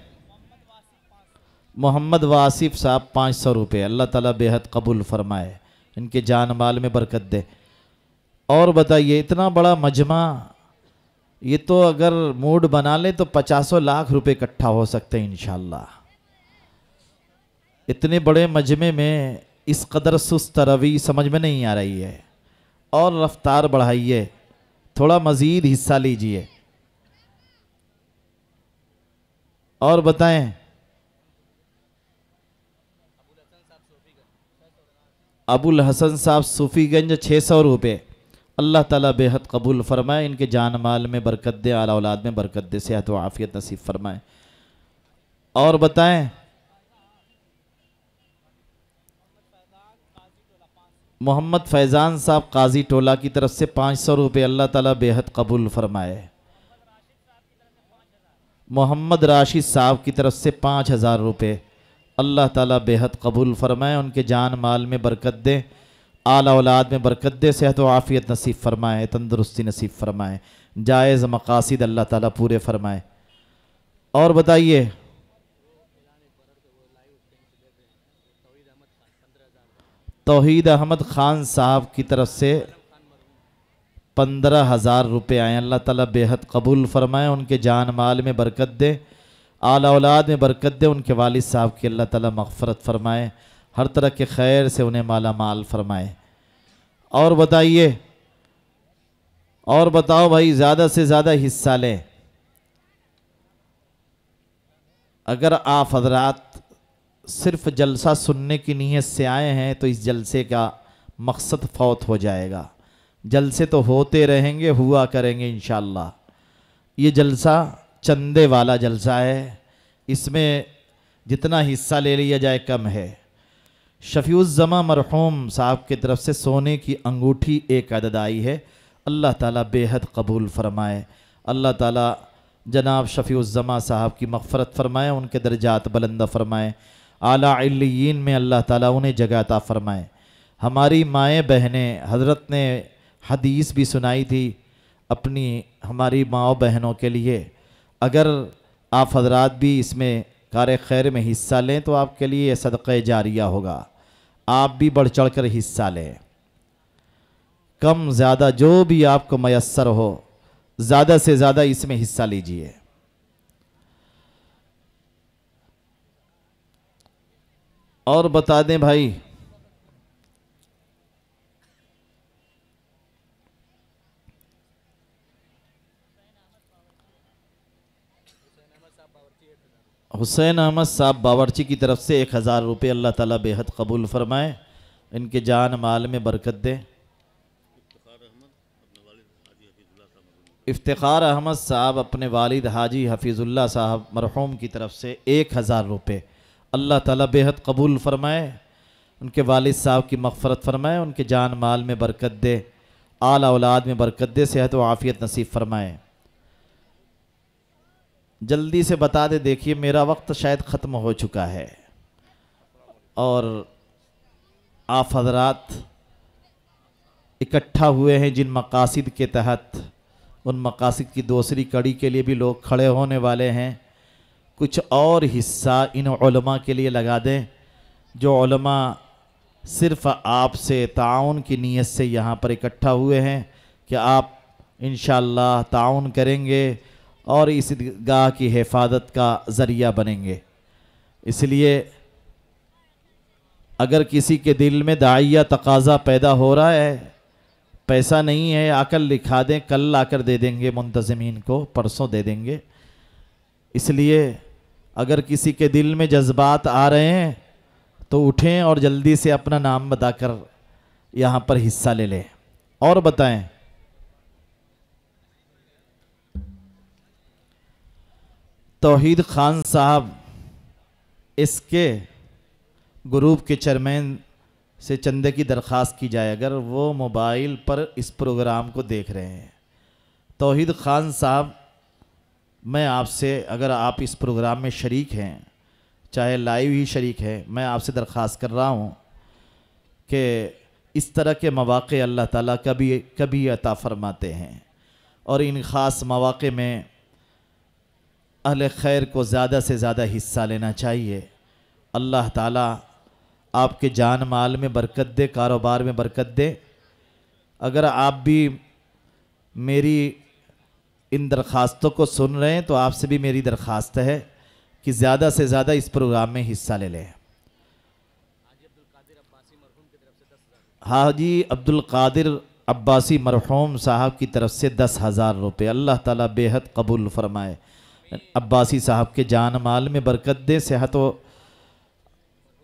मोहम्मद वासिफ़ साहब 500 रुपये। अल्लाह ताला बेहद कबूल फरमाए, इनके जान माल में बरकत दे। और बताइए, इतना बड़ा मजमा, ये तो अगर मूड बना ले तो 50 लाख रुपए इकट्ठा हो सकते हैं इंशाअल्लाह। इतने बड़े मजमे में इस कदर सुस्त रवि समझ में नहीं आ रही है, और रफ्तार बढ़ाइए, थोड़ा मज़ीद हिस्सा लीजिए। और बताएं, अबुल हसन साहब सूफीगंज 600 रुपये। अल्लाह ताला बेहद कबूल फरमाए, इनके जान माल में बरकत दे, आला औलाद में बरकत दे, सेहत व आफियत नसीब फरमाए। और बताएं, मोहम्मद फैज़ान साहब काजी टोला की तरफ से 500 रुपये। अल्लाह ताला बेहद कबूल फरमाए। मोहम्मद राशिद साहब की तरफ से 5000 रुपये। अल्लाह ताला बेहद कबूल फरमाए, उनके जान माल में बरकत दे, आला औलाद में बरकत दे, सेहत व आफियत नसीब फरमाए, तंदुरुस्ती नसीब फरमाए, जायज़ मकासिद अल्लाह ताला पूरे फरमाए। और बताइए, तौहीद अहमद खान साहब की तरफ से 15,000 रुपये आए। अल्लाह ताला बेहद कबूल फरमाए, उनके जान माल में बरकत दे, आला औलाद में बरकत दे, उनके वालिद साहब की अल्लाह ताला मग़फ़रत फरमाए, हर तरह के खैर से उन्हें माला माल फरमाए। और बताइए, और बताओ भाई, ज़्यादा से ज़्यादा हिस्सा लें। अगर आप हजरात सिर्फ जलसा सुनने की नीयत से आए हैं तो इस जलसे का मकसद फौत हो जाएगा। जलसे तो होते रहेंगे, हुआ करेंगे इंशाअल्लाह। ये जलसा चंदे वाला जलसा है, इसमें जितना हिस्सा ले लिया जाए कम है। शफीउज़्ज़मा मरहूम साहब की तरफ से सोने की अंगूठी एक अदद आई है। अल्लाह ताला बेहद कबूल फरमाए। अल्लाह ताला जनाब शफीउज़्ज़मा साहब की मग़फ़रत फरमाए, उनके दर्जात बुलंद फरमाए, आला इल्लियीन में अल्लाह ताला उन्हें जगह अता फरमाए। हमारी माएँ बहनें, हज़रत ने हदीस भी सुनाई थी अपनी हमारी माओ बहनों के लिए। अगर आप हजरात भी इसमें कार खैर में हिस्सा लें तो आपके लिए सदक़े जारिया होगा। आप भी बढ़ चढ़ कर हिस्सा लें, कम ज़्यादा जो भी आपको मयस्सर हो, ज़्यादा से ज़्यादा इसमें हिस्सा लीजिए। और बता दें भाई, हुसैन अहमद साहब बावर्ची की तरफ से 1000 रुपये। अल्लाह ताला बेहद कबूल फरमाए, इनके जान माल में बरकत दे। इफ्तिखार अहमद साहब अपने वालिद हाजी हफीज़ुल्लाह साहब मरहूम की तरफ से 1000 रुपये। अल्लाह ताला बेहद कबूल फरमाए, उनके वालिद साहब की मग़फ़रत फरमाए, उनके जान माल में बरकत दे, आला औलाद में बरकत दे, सेहत व आफ़ियत नसीब फरमाए। जल्दी से बता दे, देखिए मेरा वक्त शायद ख़त्म हो चुका है और आप हज़रात इकट्ठा हुए हैं जिन मकासिद के तहत, उन मकासिद की दूसरी कड़ी के लिए भी लोग खड़े होने वाले हैं। कुछ और हिस्सा इन उलमा के लिए लगा दें, जो उलमा सिर्फ़ आपसे ताउन की नीयत से यहाँ पर इकट्ठा हुए हैं कि आप इंशाअल्लाह ताउन करेंगे और इस ईदगाह की हिफाजत का ज़रिया बनेंगे। इसलिए अगर किसी के दिल में दाइया तकाज़ा पैदा हो रहा है, पैसा नहीं है, आकर लिखा दें, कल आकर दे देंगे मुंतज़मीन को, परसों दे देंगे। इसलिए अगर किसी के दिल में जज्बात आ रहे हैं तो उठें और जल्दी से अपना नाम बताकर यहाँ पर हिस्सा ले लें। और बताएं, तौहीद खान साहब इसके ग्रुप के चेयरमैन से चंदे की दरख्वास्त की जाए, अगर वो मोबाइल पर इस प्रोग्राम को देख रहे हैं। तौहीद खान साहब, मैं आपसे, अगर आप इस प्रोग्राम में शरीक हैं, चाहे लाइव ही शरीक है, मैं आपसे दरख्वास्त कर रहा हूँ कि इस तरह के मौक़े अल्लाह ताला कभी कभी अता फ़रमाते हैं और इन ख़ास मौक़े में अहले खैर को ज़्यादा से ज़्यादा हिस्सा लेना चाहिए। अल्लाह ताला आपके जान माल में बरकत दे, कारोबार में बरकत दे। अगर आप भी मेरी इन दरख्वास्तों को सुन रहे हैं तो आपसे भी मेरी दरख्वास्त है कि ज़्यादा से ज़्यादा इस प्रोग्राम में हिस्सा ले लें। हाजी अब्दुल कादिर अब्बासी मरहूम साहब की तरफ से 10,000 रुपये। अल्लाह ताला बेहद कबूल फरमाए। अब्बासी साहब के जान माल में बरकत दे, सेहत व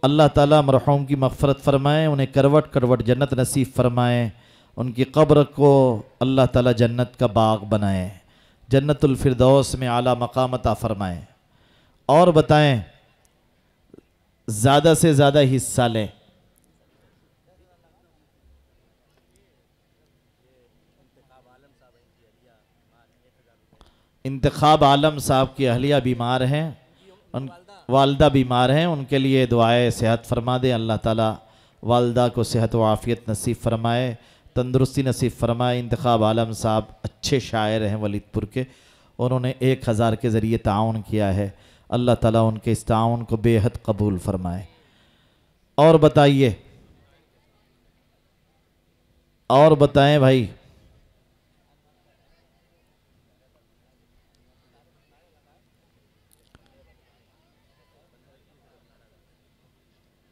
अल्लाह ताला मरहूम की मग़फ़रत फ़रमाए, उन्हें करवट करवट जन्नत नसीब फ़रमाए, उनकी कब्र को अल्लाह ताला जन्नत का बाग बनाए, जन्नतुल फिरदौस में आला मकाम अता फ़रमाए। और बताएं, ज़्यादा से ज़्यादा हिस्सा लें। इंतखाब आलम साहब की अहलिया बीमार हैं, उन वालदा बीमार हैं, उनके लिए दुआए सेहत फरमा दें। अल्लाह ताला वालदा को सेहत व आफ़ियत नसीब फरमाए, तंदुरुस्ती नसीब फरमाए। इंतखाब आलम साहब अच्छे शायर हैं वलीदपुर के, उन्होंने 1000 के ज़रिए ताउन किया है। अल्लाह ताला उनके इस ताउन को बेहद कबूल फरमाए। और बताइए, और बताएं भाई,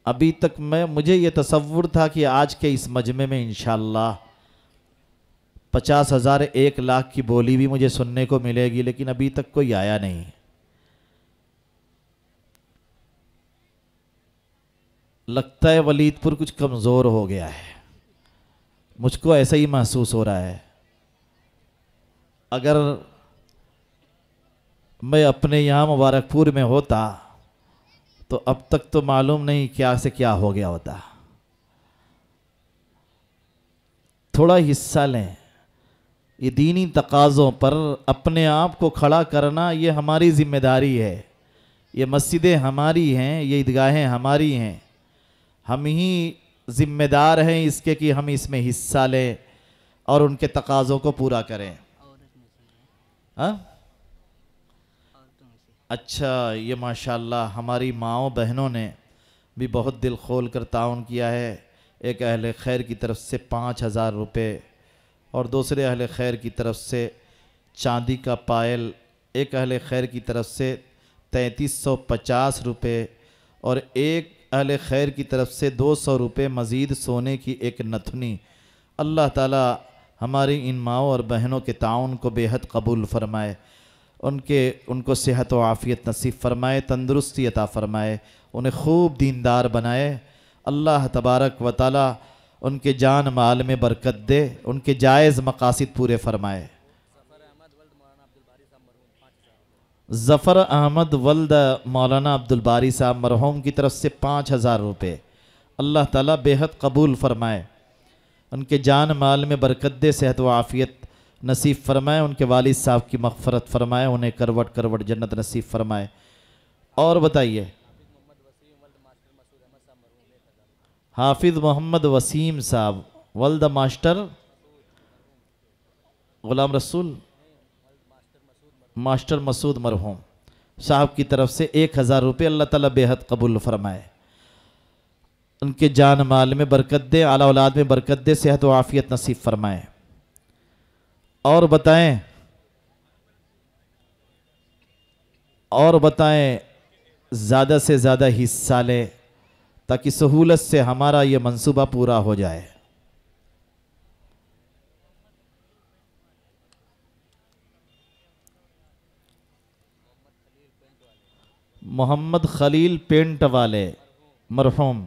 अभी तक मुझे ये तसव्वुर था कि आज के इस मजमे में इंशाअल्लाह 50,000 1 लाख की बोली भी मुझे सुनने को मिलेगी, लेकिन अभी तक कोई आया नहीं। लगता है वलीदपुर कुछ कमज़ोर हो गया है, मुझको ऐसा ही महसूस हो रहा है। अगर मैं अपने यहाँ मुबारकपुर में होता तो अब तक तो मालूम नहीं क्या से क्या हो गया होता। थोड़ा हिस्सा लें। ये दीनी तकाज़ों पर अपने आप को खड़ा करना ये हमारी ज़िम्मेदारी है। ये मस्जिदें हमारी हैं, ये ईदगाहें हमारी हैं, हम ही ज़िम्मेदार हैं इसके कि हम इसमें हिस्सा लें और उनके तकाज़ों को पूरा करें। हाँ, अच्छा, ये माशाअल्लाह हमारी माओ बहनों ने भी बहुत दिल खोल कर ताउन किया है। एक अहले खैर की तरफ से 5,000 रुपये और दूसरे अहले खैर की तरफ से चांदी का पायल, एक अहले खैर की तरफ से 3350 रुपये और एक अहले खैर की तरफ से 200 रुपये मज़ीद सोने की एक नथनी। अल्लाह ताला हमारी इन माओ और बहनों के ताउन को बेहद कबूल फरमाए, उनको सेहत व आफ़ियत नसीब फरमाए, तंदुरुस्ती अता फरमाए, उन्हें खूब दीनदार बनाए। अल्लाह तबारक व तआला उनके जान माल में बरकत दे, उनके जायज़ मकासिद पूरे फरमाए। ज़फ़र अहमद वल्द मौलाना अब्दुल बारी साहब मरहूम की तरफ से 5,000 रुपये। अल्लाह ताला बेहद कबूल फरमाए, उनके जान माल में बरकत दे, सेहत व आफ़ियत नसीब फरमाए, उनके वालिद साहब की मग़फ़रत फरमाए, उन्हें करवट करवट जन्नत नसीब फरमाए। और बताइए, हाफिज़ मोहम्मद वसीम साहब वल्द मास्टर ग़ुलाम रसूल मास्टर मसूद मरहूम साहब की तरफ से 1,000 रुपये। अल्लाह ताला बेहद कबूल फरमाए, उनके जान माल में बरकत दे, आला औलाद में बरकत दे, सेहत व आफ़ियत नसीब फरमाए। और बताएं, और बताएं, ज़्यादा से ज़्यादा हिस्सा लें ताकि सहूलत से हमारा ये मंसूबा पूरा हो जाए। मोहम्मद खलील पेंट वाले मरहूम,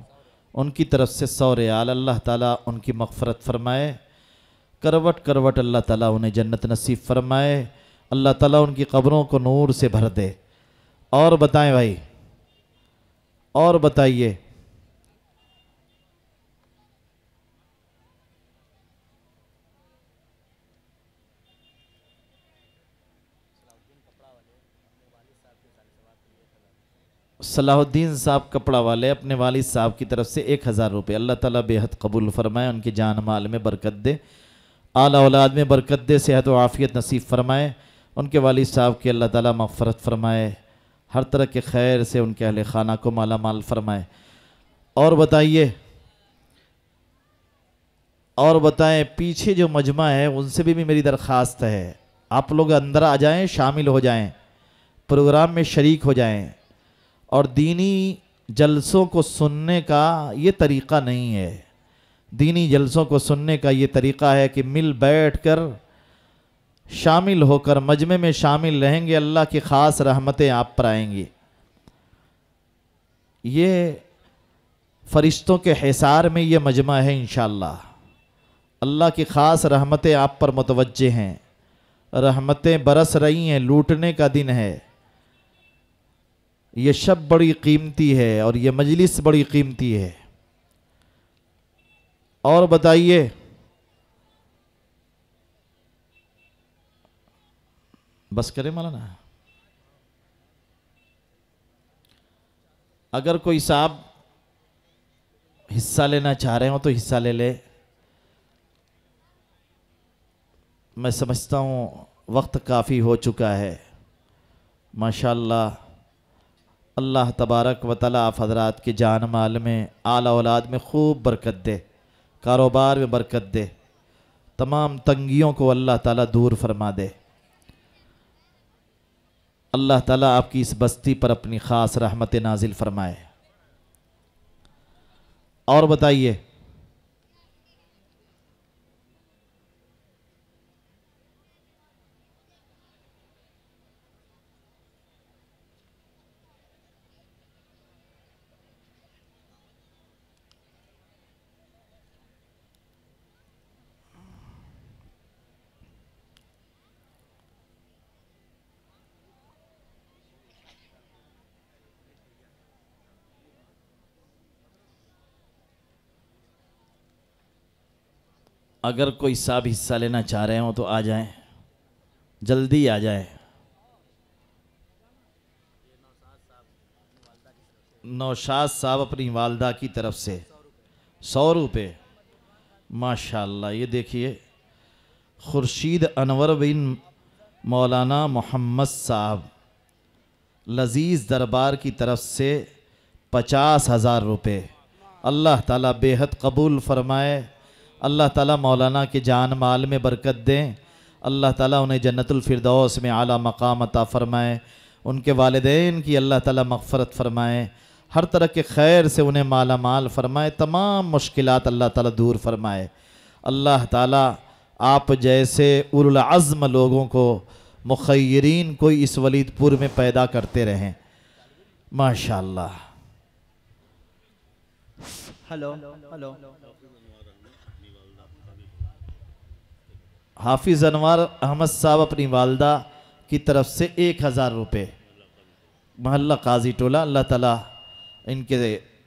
उनकी तरफ से 100 रियाल। अल्लाह ताला उनकी मग़फ़रत फरमाए, करवट करवट अल्लाह ताला उन्हें जन्नत नसीब फरमाए, अल्लाह ताला उनकी कब्रों को नूर से भर दे। और बताएं भाई, और बताइए, सलाहुद्दीन साहब कपड़ा वाले अपने वालिद साहब की तरफ से 1,000 रुपये। अल्लाह ताला बेहद कबूल फरमाए, उनके जान माल में बरकत दे, आला औलाद में बरकत दे, सेहत व आफ़ियत नसीब फरमाए, उनके वालिद साहब की अल्लाह ताला मग़फ़रत फरमाए, हर तरह के खैर से उनके अहले खाना को माला माल फरमाए। और बताइए, और बताएं, पीछे जो मजमा है उनसे भी मेरी दरख्वास्त है, आप लोग अंदर आ जाएं, शामिल हो जाएं, प्रोग्राम में शरीक हो जाएं। और दीनी जलसों को सुनने का ये तरीक़ा नहीं है, दीनी जलसों को सुनने का ये तरीक़ा है कि मिल बैठ कर शामिल होकर मजमे में शामिल रहेंगे, अल्लाह की ख़ास रहमतें आप पर आएंगी। ये फ़रिश्तों के हिसार में ये मजमा है, इंशाअल्लाह अल्लाह की ख़ास रहमतें आप पर मुतवज्जे हैं, रहमतें बरस रही हैं, लूटने का दिन है। ये शब बड़ी कीमती है और ये मजलिस बड़ी कीमती है। और बताइए, बस करें मौलाना। अगर कोई साहब हिस्सा लेना चाह रहे हो तो हिस्सा ले ले। मैं समझता हूँ वक्त काफ़ी हो चुका है। माशाअल्लाह, अल्लाह तबारक व तआला आप हज़रात के जान माल में, आला औलाद में खूब बरकत दे, कारोबार में बरकत दे, तमाम तंगियों को अल्लाह ताला दूर फरमा दे। अल्लाह ताला आपकी इस बस्ती पर अपनी ख़ास रहमत नाजिल फरमाए। और बताइए, अगर कोई साहब हिस्सा लेना चाह रहे हो तो आ जाएं, जल्दी आ जाएं। नौशाद साहब अपनी वालदा की तरफ से 100 रुपये। माशाअल्लाह, ये देखिए खुर्शीद अनवर बिन मौलाना मोहम्मद साहब लजीज़ दरबार की तरफ से 50,000 रुपये। अल्लाह ताला बेहद कबूल फरमाए। अल्लाह ताला मौलाना के जान माल में बरकत दें। अल्लाह ताला उन्हें जन्नतुल फिरदौस में आला मकाम अता फ़रमाए। उनके वालिदैन की अल्लाह ताला मग़फ़रत फ़रमाए, हर तरह के खैर से उन्हें माला माल फ़रमाए, तमाम मुश्किलात अल्लाह ताला दूर फ़रमाए। अल्लाह ताला आप जैसे उलुल अज़्म लोगों को, मुख़य्यरीन को इस वलीदपुर में पैदा करते रहें। माशाअल्लाह। Hello hello. हाफिज़ अनवर अहमद साहब अपनी वालदा की तरफ से 1000 रुपये। महल्ला काजी टोला, अल्लाह ताला इनके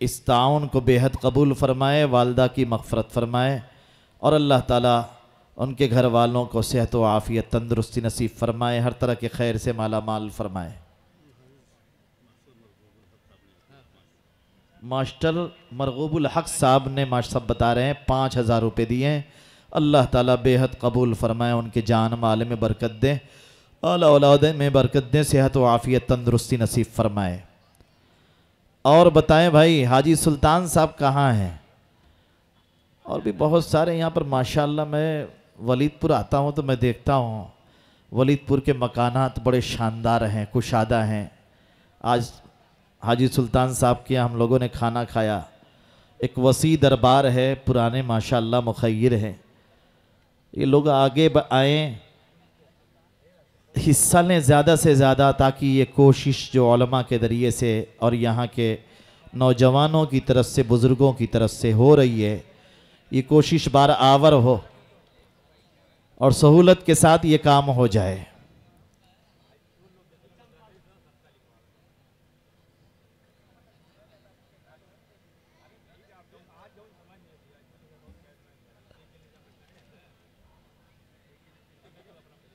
इस ताउन को बेहद कबूल फ़रमाए, वालदा की मग़फ़रत फ़रमाए और अल्लाह ताला उनके घर वालों को सेहत व आफ़ियत तंदुरुस्ती नसीब फ़रमाए, हर तरह के खैर से माला माल फ़रमाए। मास्टर मरगूबुल हक साहब ने मास्टर बता रहे हैं 5000 रुपये दिए हैं। अल्लाह ताला बेहद कबूल फ़रमाए, उनके जान माल में बरकत दें, आला औलाद में बरकत दें, सेहत व आफ़ियत तंदुरुस्ती नसीब फ़रमाए। और बताएं भाई, हाजी सुल्तान साहब कहाँ हैं? और भी बहुत सारे यहाँ पर माशाअल्लाह। मैं वलीदपुर आता हूँ तो मैं देखता हूँ वलीदपुर के मकानात बड़े शानदार हैं, कुशादा हैं। आज हाजी सुल्तान साहब के यहाँ हम लोगों ने खाना खाया। एक वसी दरबार है, पुराने माशाअल्लाह मुखय्यर हैं। ये लोग आगे आएँ, हिस्सा लें ज़्यादा से ज़्यादा, ताकि ये कोशिश जो उलमा के ज़रिए से और यहाँ के नौजवानों की तरफ से, बुज़ुर्गों की तरफ से हो रही है, ये कोशिश बार आवर हो और सहूलत के साथ ये काम हो जाए।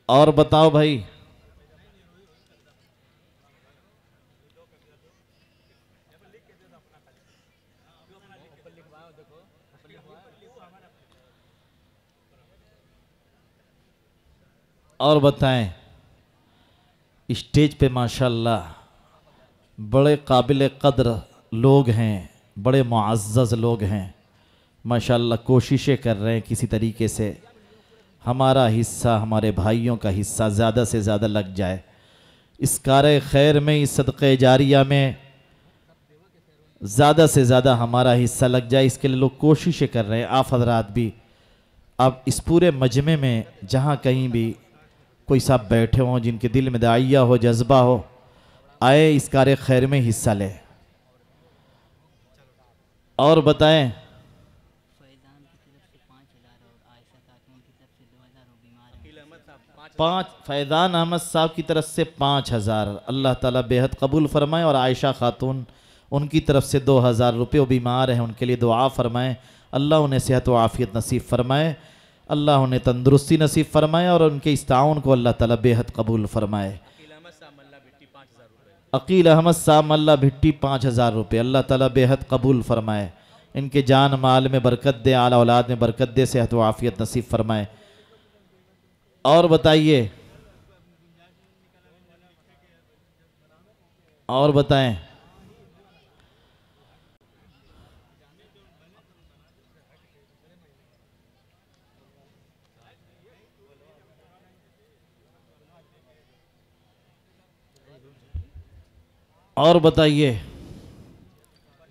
और बताओ भाई, और बताएं। स्टेज पे माशाअल्लाह बड़े काबिल कद्र लोग हैं, बड़े मुअज़्ज़ज़ लोग हैं। माशाअल्लाह कोशिशें कर रहे हैं किसी तरीके से हमारा हिस्सा, हमारे भाइयों का हिस्सा ज़्यादा से ज़्यादा लग जाए। इस कार खैर में, इस सदक़े जारिया में ज़्यादा से ज़्यादा हमारा हिस्सा लग जाए, इसके लिए लोग कोशिशें कर रहे हैं। आप हजरात भी, आप इस पूरे मजमे में जहाँ कहीं भी कोई साहब बैठे हों, जिनके दिल में दाइया हो, जज्बा हो, आए इस कार्य खैर में हिस्सा लें। और बताएं, फैज़ान अहमद साहब की तरफ से 5,000 अल्लाह ताला बेहद कबूल फरमाए, और आयशा खातून उनकी तरफ से 2,000 रुपये। वो बीमार हैं, उनके लिए दुआ फरमाएं, अल्लाह उन्हें सेहत व आफ़ियत नसीब फरमाए, अल्लाह उन्हें तंदुरुस्ती नसीब फरमाए, और उनके इस ताउन को अल्लाह ताला बेहद कबूल फरमाए। अकील अहमद साहब मल्ला भिट्टी 5,000 रुपये, अल्लाह ताला बेहद कबूल फरमाए, इनके जान माल में बरकत दे, आला औलाद में बरकत दे, सेहत व आफ़ियत नसीब फरमाए। और बताइए, और बताएं, और बताइए,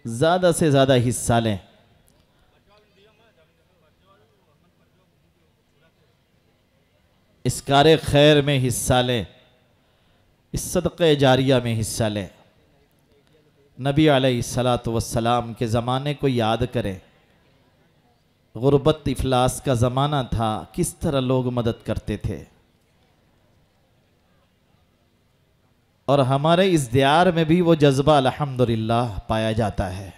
ज़्यादा से ज़्यादा हिस्सा लें। इस कार्य खैर में हिस्सा लें, इस सदक़े जारिया में हिस्सा लें। नबी अलैहिस्सलातु वस्सलाम के ज़माने को याद करें, गुरबत इफलास का ज़माना था, किस तरह लोग मदद करते थे। और हमारे इस दियार में भी वो जज्बा अल्हम्दुलिल्लाह पाया जाता है।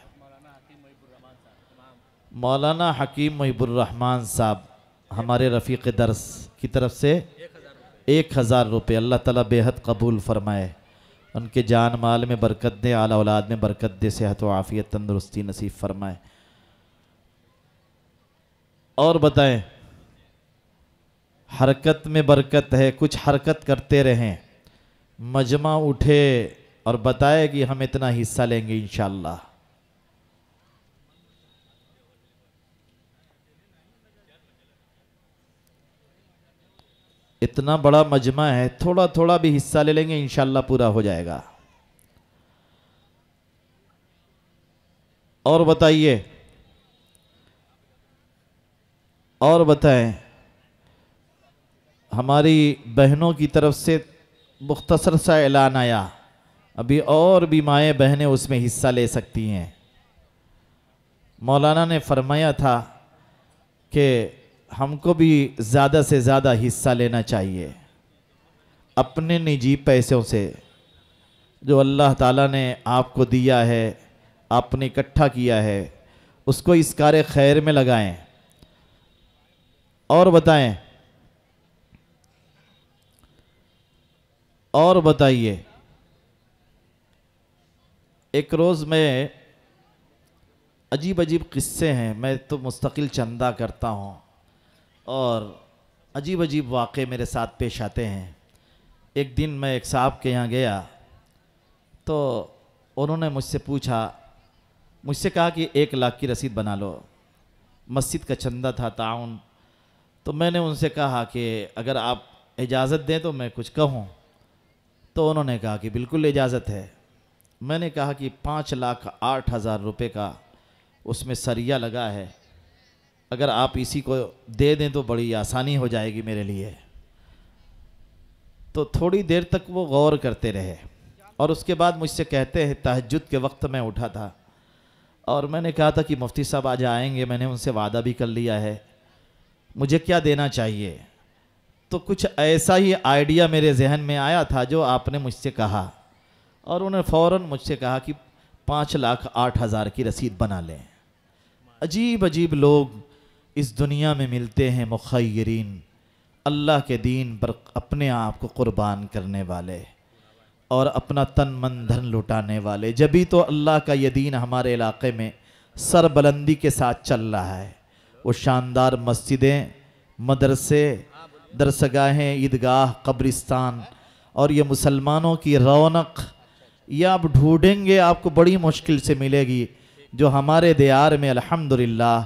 मौलाना हकीम मुहिबुर रहमान साहब हमारे रफ़ीक़ दर्स की तरफ से 1,000 रुपये, अल्लाह ताला बेहद कबूल फरमाए, उनके जान माल में बरकत दे, आला औलाद में बरकत दे, सेहत व आफ़ियत तंदुरुस्ती नसीब फरमाए। और बताएं, हरकत में बरकत है, कुछ हरकत करते रहें। मजमा उठे और बताए कि हम इतना हिस्सा लेंगे इंशाअल्लाह। इतना बड़ा मजमा है, थोड़ा थोड़ा भी हिस्सा ले लेंगे इंशाअल्लाह पूरा हो जाएगा। और बताइए, और बताएं, हमारी बहनों की तरफ से मुख्तसर सा ऐलान आया, अभी और भी माएँ बहनें उसमें हिस्सा ले सकती हैं। मौलाना ने फरमाया था कि हमको भी ज़्यादा से ज़्यादा हिस्सा लेना चाहिए, अपने निजी पैसों से जो अल्लाह ताला ने आपको दिया है, आपने इकट्ठा किया है, उसको इस कार्य खैर में लगाएं। और बताएं, और बताइए, एक रोज़ में अजीब अजीब किस्से हैं, मैं तो मुस्तकिल चंदा करता हूँ और अजीब अजीब वाक़े मेरे साथ पेश आते हैं। एक दिन मैं एक साहब के यहाँ गया तो उन्होंने मुझसे कहा कि 1 लाख की रसीद बना लो। मस्जिद का चंदा था, ताउन। तो मैंने उनसे कहा कि अगर आप इजाज़त दें तो मैं कुछ कहूँ। तो उन्होंने कहा कि बिल्कुल इजाज़त है। मैंने कहा कि 5,08,000 रुपये का उसमें सरिया लगा है, अगर आप इसी को दे दें तो बड़ी आसानी हो जाएगी मेरे लिए। तो थोड़ी देर तक वो गौर करते रहे और उसके बाद मुझसे कहते हैं, तहज्जुद के वक्त में उठा था और मैंने कहा था कि मुफ्ती साहब आज आएंगे, मैंने उनसे वादा भी कर लिया है, मुझे क्या देना चाहिए। तो कुछ ऐसा ही आइडिया मेरे जहन में आया था जो आपने मुझसे कहा, और उन्होंने फ़ौरन मुझसे कहा कि 5,08,000 की रसीद बना लें। अजीब अजीब लोग इस दुनिया में मिलते हैं, मुखय्यरीन, अल्लाह के दीन पर अपने आप को कुर्बान करने वाले और अपना तन मन धन लुटाने वाले। जभी तो अल्लाह का ये दीन हमारे इलाके में सरबलंदी के साथ चल रहा है। वो शानदार मस्जिदें, मदरसे, दरसगाहें, ईदगाह, कब्रिस्तान और ये मुसलमानों की रौनक, ये आप ढूंढेंगे आपको बड़ी मुश्किल से मिलेगी, जो हमारे दियार में अल्हम्दुलिल्लाह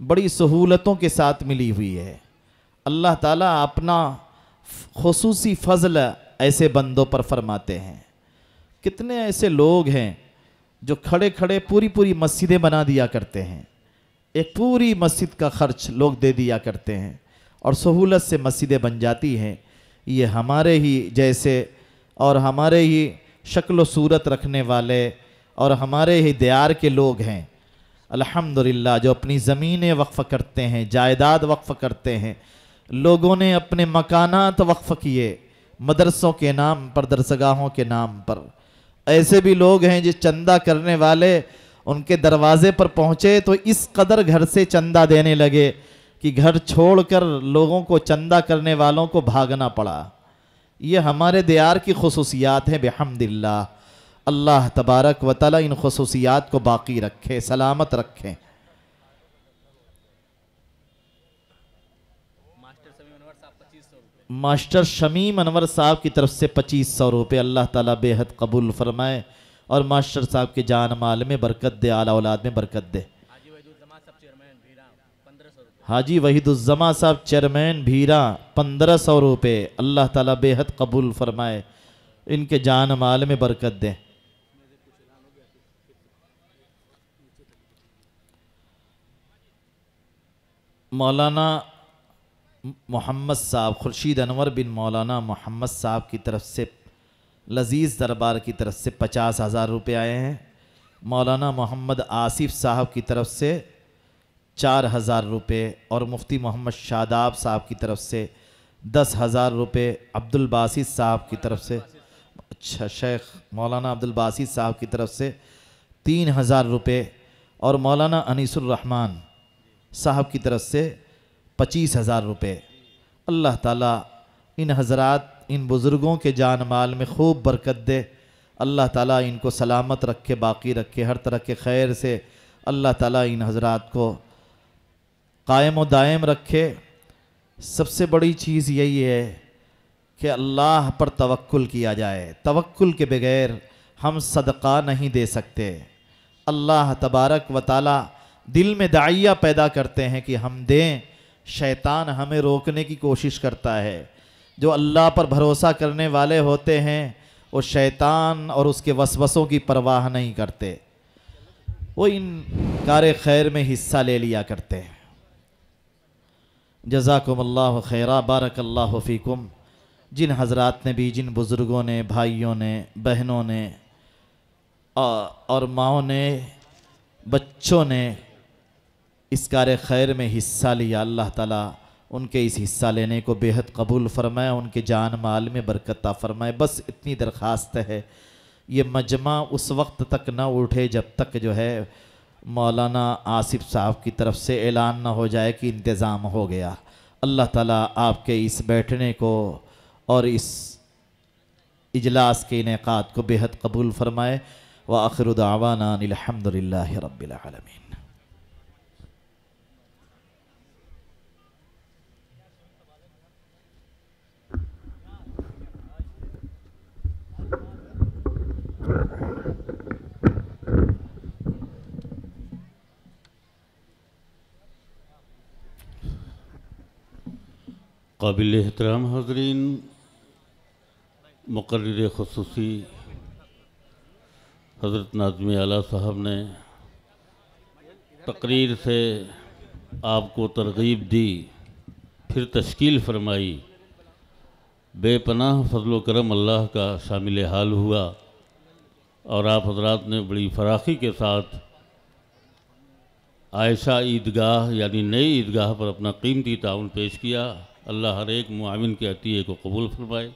बड़ी सहूलतों के साथ मिली हुई है। अल्लाह ताला अपना खुसूसी फ़ज़ल ऐसे बंदों पर फरमाते हैं कितने ऐसे लोग हैं जो खड़े खड़े पूरी पूरी मस्जिदें बना दिया करते हैं, एक पूरी मस्जिद का खर्च लोग दे दिया करते हैं और सहूलत से मस्जिदें बन जाती हैं। ये हमारे ही जैसे और हमारे ही शक्ल व सूरत रखने वाले और हमारे ही दियार के लोग हैं अल्हम्दुलिल्लाह, जो अपनी ज़मीनें वक्फ़ करते हैं, जायदाद वक्फ़ करते हैं। लोगों ने अपने मकानात वक्फ़ किए मदरसों के नाम पर, दरसगाहों के नाम पर। ऐसे भी लोग हैं जो चंदा करने वाले उनके दरवाजे पर पहुँचे तो इस कदर घर से चंदा देने लगे कि घर छोड़कर लोगों को चंदा करने वालों को भागना पड़ा। ये हमारे दियार की खुसूसियात हैं बिहम्दिल्लाह। अल्लाह तबारक व तआला इन खुसूसियात को बाकी रखे, सलामत रखें। मास्टर शमीम अनवर साहब की तरफ से 2500 रुपये अल्लाह ताला बेहद कबूल फरमाए और मास्टर साहब के जान माल में बरकत दे, आला औलाद में बरकत दे। हाजी वहीदुज्जमा साहब चेयरमैन भीरा 1500 रुपये अल्लाह ताला बेहद कबूल फरमाए, इनके जान माल में बरकत दे। मौलाना मोहम्मद साहब, खुर्शीद अनवर बिन मौलाना मोहम्मद साहब की तरफ से लजीज़ दरबार की तरफ से 50,000 रुपये आए हैं। मौलाना मोहम्मद आसिफ साहब की तरफ से 4,000 रुपये और मुफ्ती मोहम्मद शादाब साहब की तरफ से 10,000 रुपये। अब्दुल बासित साहब की तरफ से, अच्छा, शेख मौलाना अब्दुल बासित साहब की तरफ से 3,000 रुपये और मौलाना अनीसुर रहमान साहब की तरफ से 25,000 रुपये। अल्लाह ताला इन हज़रात, इन बुज़ुर्गों के जान माल में खूब बरकत दे। अल्लाह ताला इनको सलामत रखे, बाकी रखे, हर तरह के खैर से अल्लाह ताला इन हज़रात को कायम व दायम रखे। सबसे बड़ी चीज़ यही है कि अल्लाह पर तवक्कुल किया जाए। तवक्कुल के बगैर हम सदका नहीं दे सकते। अल्लाह तबारक व ताला दिल में दाइया पैदा करते हैं कि हम दें, शैतान हमें रोकने की कोशिश करता है। जो अल्लाह पर भरोसा करने वाले होते हैं वो शैतान और उसके वसवसों की परवाह नहीं करते, वो इन कार खैर में हिस्सा ले लिया करते हैं। जज़ाकुमुल्लाहु खैरा, बारकल्लाहु फ़ीकुम। जिन हज़रात ने भी, जिन बुज़ुर्गों ने, भाइयों ने, बहनों ने और माओं ने, बच्चों ने इस कार खैर में हिस्सा लिया, अल्लाह ताला उनके इस हिस्सा लेने को बेहद कबूल फरमाए, उनके जान माल में बरकत फरमाए। बस इतनी दरख्वास्त है, ये मजमा उस वक्त तक न उठे जब तक जो है मौलाना आसिफ साहब की तरफ से ऐलान न हो जाए कि इंतज़ाम हो गया। अल्लाह ताला आपके इस बैठने को और इस इजलास के इनेकाद को बेहद कबूल फरमाए। व आखिरु दावाना अनिल हम्दुलिल्लाहि रब्बिल आलमीन। काबिल एहतराम हाज़रीन, मुक़र्रिर ख़ुसूसी हज़रत नाज़िम आला साहब ने तकरीर से आपको तरग़ीब दी, फिर तश्कील फरमाई। बेपनाह फ़ज़ल करम अल्लाह का शामिल हाल हुआ और आप हज़रात ने बड़ी फराखी के साथ आयशा ईदगाह यानी नई ईदगाह पर अपना कीमती ताउन पेश किया। अल्लाह हर एक मुआविन के अतिये को कबूल फरमाए।